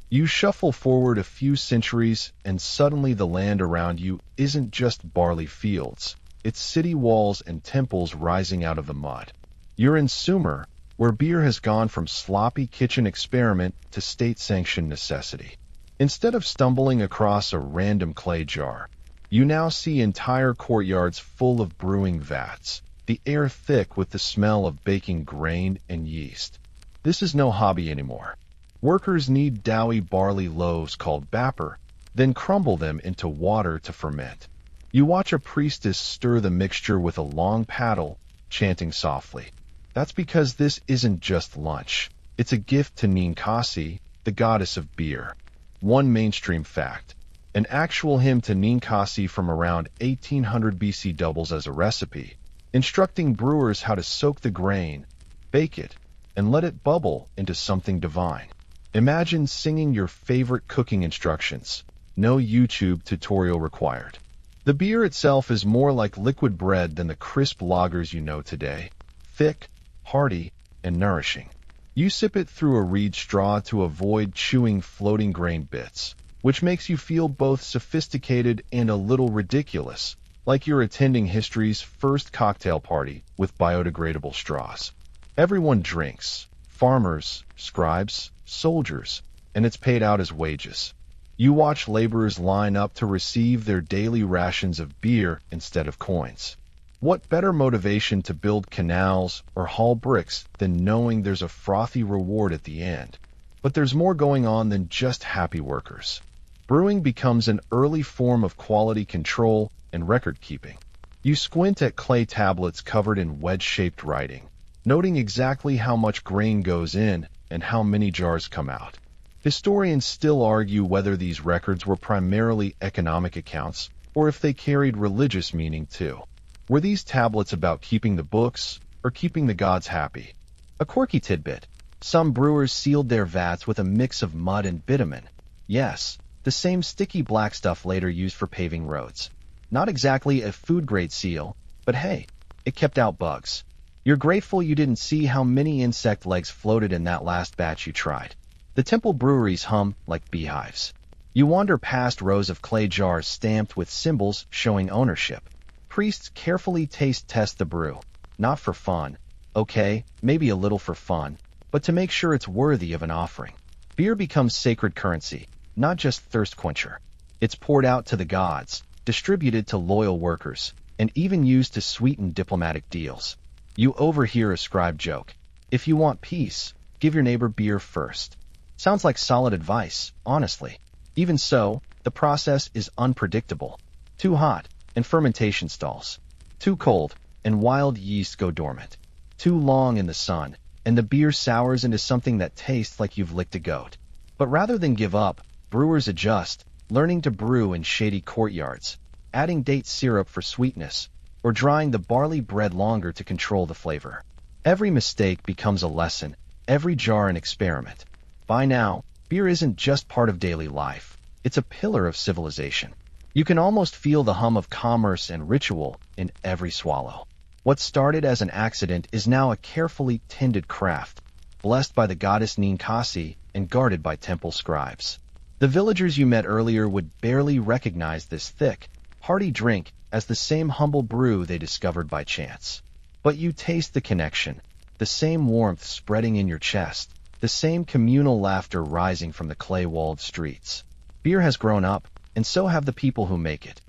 You shuffle forward a few centuries, and suddenly the land around you isn't just barley fields. It's city walls and temples rising out of the mud. You're in Sumer, where beer has gone from sloppy kitchen experiment to state-sanctioned necessity. Instead of stumbling across a random clay jar, you now see entire courtyards full of brewing vats, the air thick with the smell of baking grain and yeast. This is no hobby anymore. Workers knead doughy barley loaves called bapper, then crumble them into water to ferment. You watch a priestess stir the mixture with a long paddle, chanting softly. That's because this isn't just lunch. It's a gift to Ninkasi, the goddess of beer. One mainstream fact. An actual hymn to Ninkasi from around 1800 BC doubles as a recipe, instructing brewers how to soak the grain, bake it, and let it bubble into something divine. Imagine singing your favorite cooking instructions. No YouTube tutorial required. The beer itself is more like liquid bread than the crisp lagers you know today. Thick, hearty, and nourishing. You sip it through a reed straw to avoid chewing floating grain bits, which makes you feel both sophisticated and a little ridiculous, like you're attending history's first cocktail party with biodegradable straws. Everyone drinks. Farmers, scribes, soldiers, and it's paid out as wages. You watch laborers line up to receive their daily rations of beer instead of coins. What better motivation to build canals or haul bricks than knowing there's a frothy reward at the end? But there's more going on than just happy workers. Brewing becomes an early form of quality control and record keeping. You squint at clay tablets covered in wedge-shaped writing, noting exactly how much grain goes in and how many jars come out. Historians still argue whether these records were primarily economic accounts or if they carried religious meaning too. Were these tablets about keeping the books or keeping the gods happy? A quirky tidbit. Some brewers sealed their vats with a mix of mud and bitumen. Yes, the same sticky black stuff later used for paving roads. Not exactly a food-grade seal, but hey, it kept out bugs. You're grateful you didn't see how many insect legs floated in that last batch you tried. The temple breweries hum like beehives. You wander past rows of clay jars stamped with symbols showing ownership. Priests carefully taste test the brew, not for fun. Okay, maybe a little for fun, but to make sure it's worthy of an offering. Beer becomes sacred currency, not just thirst quencher. It's poured out to the gods, distributed to loyal workers, and even used to sweeten diplomatic deals. You overhear a scribe joke. If you want peace, give your neighbor beer first. Sounds like solid advice, honestly. Even so, the process is unpredictable. Too hot, and fermentation stalls. Too cold, and wild yeast go dormant. Too long in the sun, and the beer sours into something that tastes like you've licked a goat. But rather than give up, brewers adjust, learning to brew in shady courtyards, adding date syrup for sweetness, or drying the barley bread longer to control the flavor. Every mistake becomes a lesson, every jar an experiment. By now, beer isn't just part of daily life. It's a pillar of civilization. You can almost feel the hum of commerce and ritual in every swallow. What started as an accident is now a carefully tended craft, blessed by the goddess Ninkasi and guarded by temple scribes. The villagers you met earlier would barely recognize this thick, hearty drink as the same humble brew they discovered by chance. But you taste the connection, the same warmth spreading in your chest, the same communal laughter rising from the clay-walled streets. Beer has grown up, and so have the people who make it.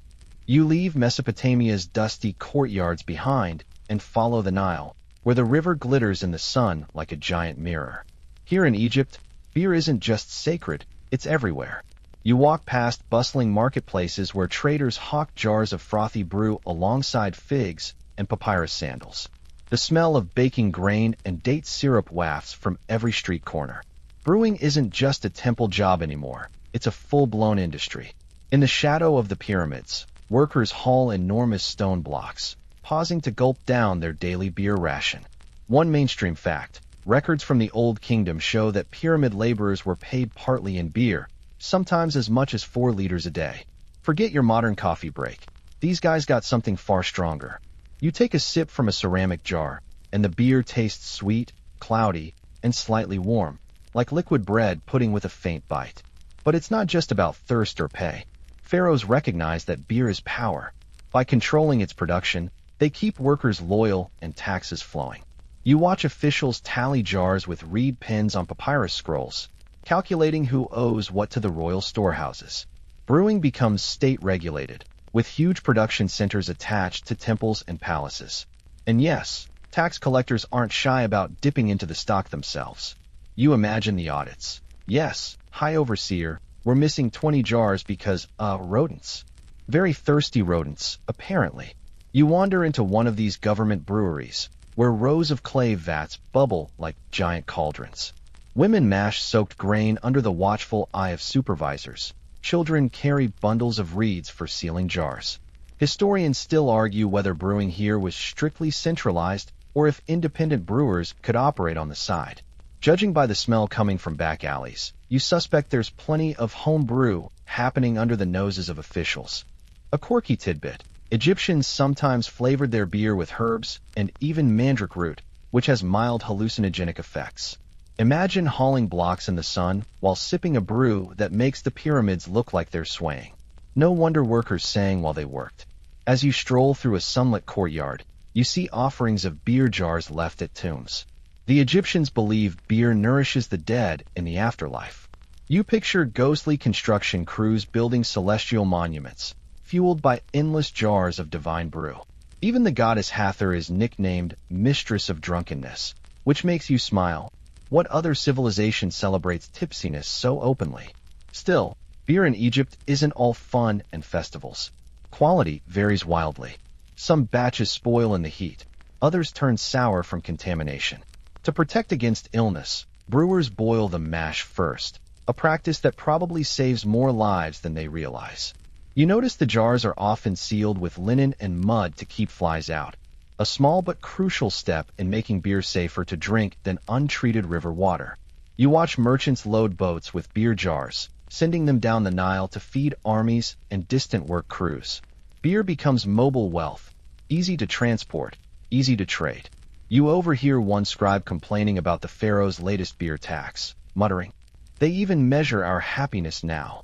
You leave Mesopotamia's dusty courtyards behind and follow the Nile, where the river glitters in the sun like a giant mirror. Here in Egypt, beer isn't just sacred, it's everywhere. You walk past bustling marketplaces where traders hawk jars of frothy brew alongside figs and papyrus sandals. The smell of baking grain and date syrup wafts from every street corner. Brewing isn't just a temple job anymore, it's a full-blown industry. In the shadow of the pyramids, workers haul enormous stone blocks, pausing to gulp down their daily beer ration. One mainstream fact, records from the Old Kingdom show that pyramid laborers were paid partly in beer, sometimes as much as 4 liters a day. Forget your modern coffee break. These guys got something far stronger. You take a sip from a ceramic jar, and the beer tastes sweet, cloudy, and slightly warm, like liquid bread pudding with a faint bite. But it's not just about thirst or pay. Pharaohs recognize that beer is power. By controlling its production, they keep workers loyal and taxes flowing. You watch officials tally jars with reed pens on papyrus scrolls, calculating who owes what to the royal storehouses. Brewing becomes state-regulated, with huge production centers attached to temples and palaces. And yes, tax collectors aren't shy about dipping into the stock themselves. You imagine the audits. Yes, High Overseer, we're missing 20 jars because, rodents. Very thirsty rodents, apparently. You wander into one of these government breweries, where rows of clay vats bubble like giant cauldrons. Women mash soaked grain under the watchful eye of supervisors. Children carry bundles of reeds for sealing jars. Historians still argue whether brewing here was strictly centralized or if independent brewers could operate on the side. Judging by the smell coming from back alleys, you suspect there's plenty of home brew happening under the noses of officials. A quirky tidbit: Egyptians sometimes flavored their beer with herbs and even mandrake root, which has mild hallucinogenic effects. Imagine hauling blocks in the sun while sipping a brew that makes the pyramids look like they're swaying. No wonder workers sang while they worked. As you stroll through a sunlit courtyard, you see offerings of beer jars left at tombs. The Egyptians believe beer nourishes the dead in the afterlife. You picture ghostly construction crews building celestial monuments, fueled by endless jars of divine brew. Even the goddess Hathor is nicknamed Mistress of Drunkenness, which makes you smile. What other civilization celebrates tipsiness so openly? Still, beer in Egypt isn't all fun and festivals. Quality varies wildly. Some batches spoil in the heat, others turn sour from contamination. To protect against illness, brewers boil the mash first, a practice that probably saves more lives than they realize. You notice the jars are often sealed with linen and mud to keep flies out, a small but crucial step in making beer safer to drink than untreated river water. You watch merchants load boats with beer jars, sending them down the Nile to feed armies and distant work crews. Beer becomes mobile wealth, easy to transport, easy to trade. You overhear one scribe complaining about the pharaoh's latest beer tax, muttering, "They even measure our happiness now."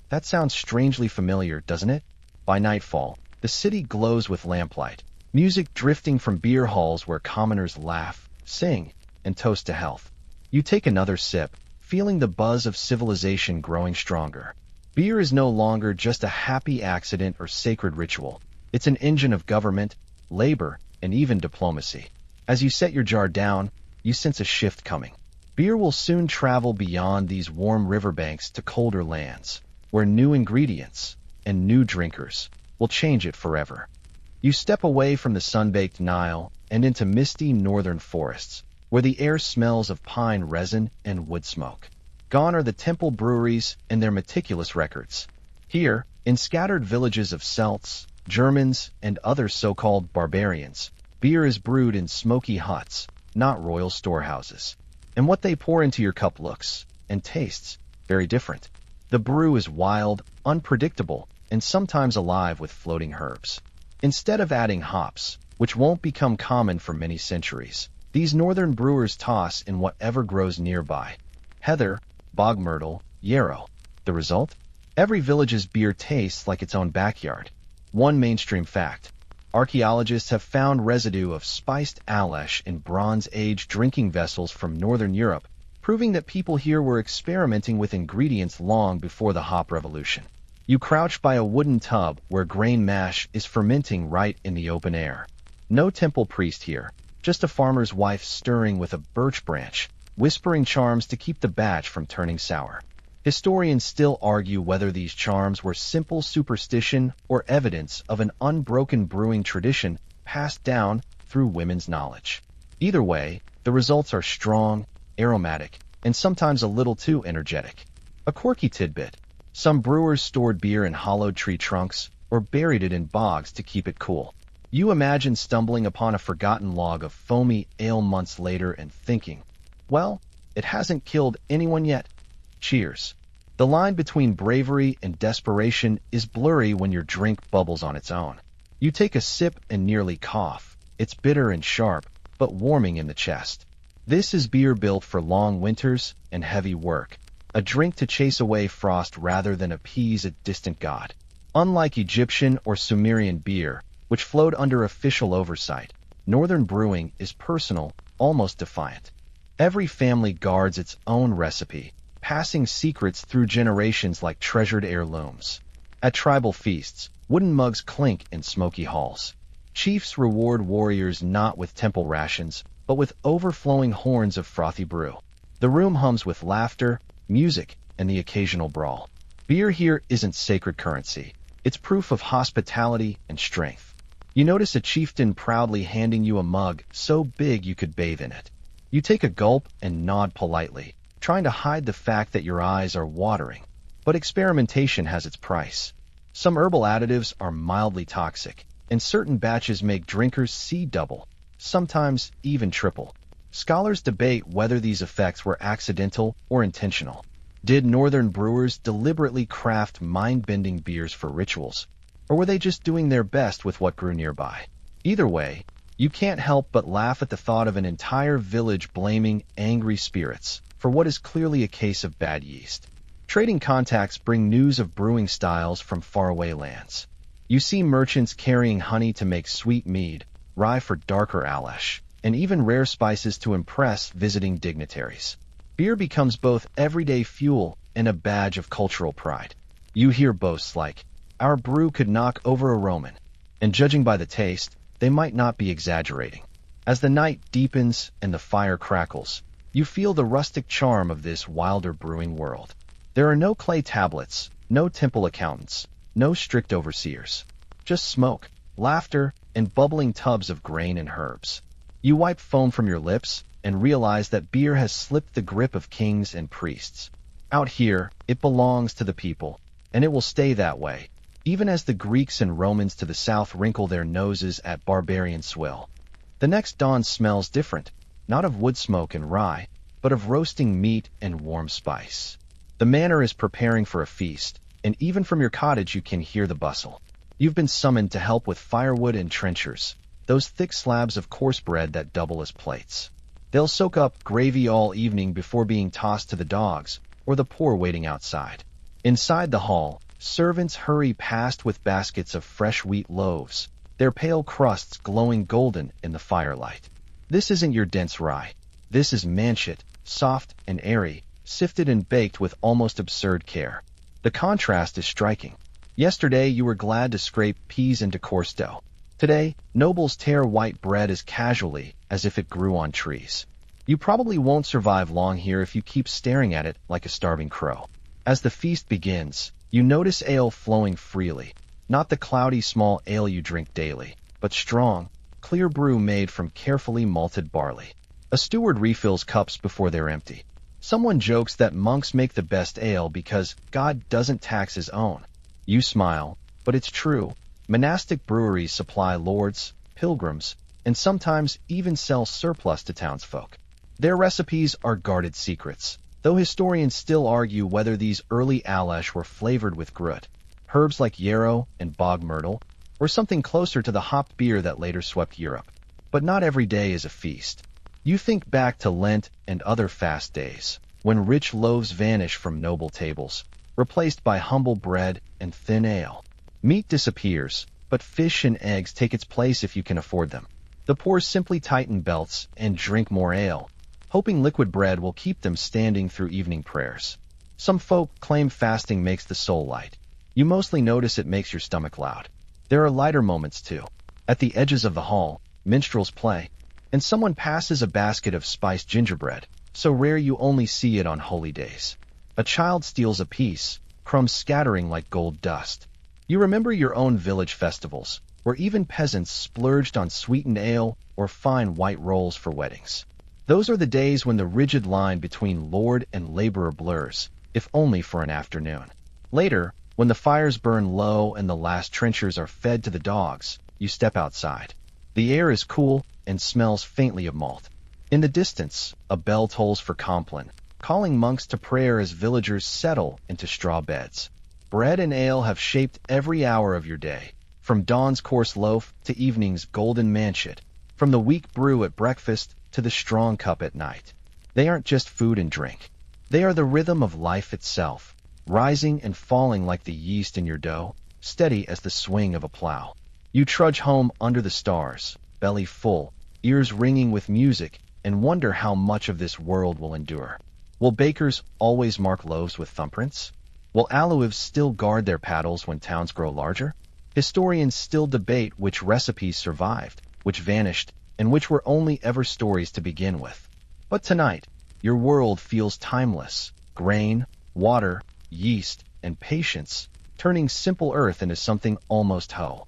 That sounds strangely familiar, doesn't it? By nightfall, the city glows with lamplight, music drifting from beer halls where commoners laugh, sing, and toast to health. You take another sip, feeling the buzz of civilization growing stronger. Beer is no longer just a happy accident or sacred ritual. It's an engine of government, labor, and even diplomacy. As you set your jar down, you sense a shift coming. Beer will soon travel beyond these warm riverbanks to colder lands, where new ingredients and new drinkers will change it forever. You step away from the sun-baked Nile and into misty northern forests, where the air smells of pine resin and wood smoke. Gone are the temple breweries and their meticulous records. Here, in scattered villages of Celts, Germans, and other so-called barbarians, beer is brewed in smoky huts, not royal storehouses. And what they pour into your cup looks and tastes very different. The brew is wild, unpredictable, and sometimes alive with floating herbs. Instead of adding hops, which won't become common for many centuries, these northern brewers toss in whatever grows nearby. Heather, bog myrtle, yarrow. The result? Every village's beer tastes like its own backyard. One mainstream fact: archaeologists have found residue of spiced alesh in Bronze Age drinking vessels from northern Europe, proving that people here were experimenting with ingredients long before the hop revolution. You crouch by a wooden tub where grain mash is fermenting right in the open air. No temple priest here, just a farmer's wife stirring with a birch branch, whispering charms to keep the batch from turning sour. Historians still argue whether these charms were simple superstition or evidence of an unbroken brewing tradition passed down through women's knowledge. Either way, the results are strong, aromatic, and sometimes a little too energetic. A quirky tidbit: some brewers stored beer in hollowed tree trunks or buried it in bogs to keep it cool. You imagine stumbling upon a forgotten log of foamy ale months later and thinking, well, it hasn't killed anyone yet. Cheers. The line between bravery and desperation is blurry when your drink bubbles on its own. You take a sip and nearly cough. It's bitter and sharp, but warming in the chest. This is beer built for long winters and heavy work, a drink to chase away frost rather than appease a distant god. Unlike Egyptian or Sumerian beer, which flowed under official oversight, Northern brewing is personal, almost defiant. Every family guards its own recipe, passing secrets through generations like treasured heirlooms. At tribal feasts, wooden mugs clink in smoky halls. Chiefs reward warriors not with temple rations, but with overflowing horns of frothy brew. The room hums with laughter, music, and the occasional brawl. Beer here isn't sacred currency. It's proof of hospitality and strength. You notice a chieftain proudly handing you a mug so big you could bathe in it. You take a gulp and nod politely, trying to hide the fact that your eyes are watering. But experimentation has its price. Some herbal additives are mildly toxic, and certain batches make drinkers see double, sometimes even triple. Scholars debate whether these effects were accidental or intentional. Did Northern brewers deliberately craft mind-bending beers for rituals, or were they just doing their best with what grew nearby? Either way, you can't help but laugh at the thought of an entire village blaming angry spirits for what is clearly a case of bad yeast. Trading contacts bring news of brewing styles from faraway lands. You see merchants carrying honey to make sweet mead, rye for darker Alesh, and even rare spices to impress visiting dignitaries. Beer becomes both everyday fuel and a badge of cultural pride. You hear boasts like, "Our brew could knock over a Roman," and judging by the taste, they might not be exaggerating. As the night deepens and the fire crackles, you feel the rustic charm of this wilder brewing world. There are no clay tablets, no temple accountants, no strict overseers. Just smoke, laughter, and bubbling tubs of grain and herbs. You wipe foam from your lips and realize that beer has slipped the grip of kings and priests. Out here, it belongs to the people, and it will stay that way, even as the Greeks and Romans to the south wrinkle their noses at barbarian swill. The next dawn smells different, not of wood smoke and rye, but of roasting meat and warm spice. The manor is preparing for a feast, and even from your cottage you can hear the bustle. You've been summoned to help with firewood and trenchers, those thick slabs of coarse bread that double as plates. They'll soak up gravy all evening before being tossed to the dogs or the poor waiting outside. Inside the hall, servants hurry past with baskets of fresh wheat loaves, their pale crusts glowing golden in the firelight. This isn't your dense rye. This is manchet, soft and airy, sifted and baked with almost absurd care. The contrast is striking. Yesterday you were glad to scrape peas into coarse dough. Today, nobles tear white bread as casually as if it grew on trees. You probably won't survive long here if you keep staring at it like a starving crow. As the feast begins, you notice ale flowing freely, not the cloudy small ale you drink daily, but strong, clear brew made from carefully malted barley. A steward refills cups before they're empty. Someone jokes that monks make the best ale because God doesn't tax his own. You smile, but it's true. Monastic breweries supply lords, pilgrims, and sometimes even sell surplus to townsfolk. Their recipes are guarded secrets, though historians still argue whether these early Alesh were flavored with grut, herbs like yarrow and bog myrtle, or something closer to the hopped beer that later swept Europe. But not every day is a feast. You think back to Lent and other fast days, when rich loaves vanish from noble tables, replaced by humble bread and thin ale. Meat disappears, but fish and eggs take its place if you can afford them. The poor simply tighten belts and drink more ale, hoping liquid bread will keep them standing through evening prayers. Some folk claim fasting makes the soul light. You mostly notice it makes your stomach loud. There are lighter moments too. At the edges of the hall, minstrels play, and someone passes a basket of spiced gingerbread, so rare you only see it on holy days. A child steals a piece, crumbs scattering like gold dust. You remember your own village festivals, where even peasants splurged on sweetened ale or fine white rolls for weddings. Those are the days when the rigid line between lord and laborer blurs, if only for an afternoon. Later, when the fires burn low and the last trenchers are fed to the dogs, you step outside. The air is cool and smells faintly of malt. In the distance, a bell tolls for Compline, calling monks to prayer as villagers settle into straw beds. Bread and ale have shaped every hour of your day, from dawn's coarse loaf to evening's golden manchet, from the weak brew at breakfast to the strong cup at night. They aren't just food and drink. They are the rhythm of life itself, rising and falling like the yeast in your dough, steady as the swing of a plow. You trudge home under the stars, belly full, ears ringing with music, and wonder how much of this world will endure. Will bakers always mark loaves with thumbprints? Will aloes still guard their paddles when towns grow larger? Historians still debate which recipes survived, which vanished, and which were only ever stories to begin with. But tonight, your world feels timeless. Grain, water, yeast, and patience, turning simple earth into something almost whole.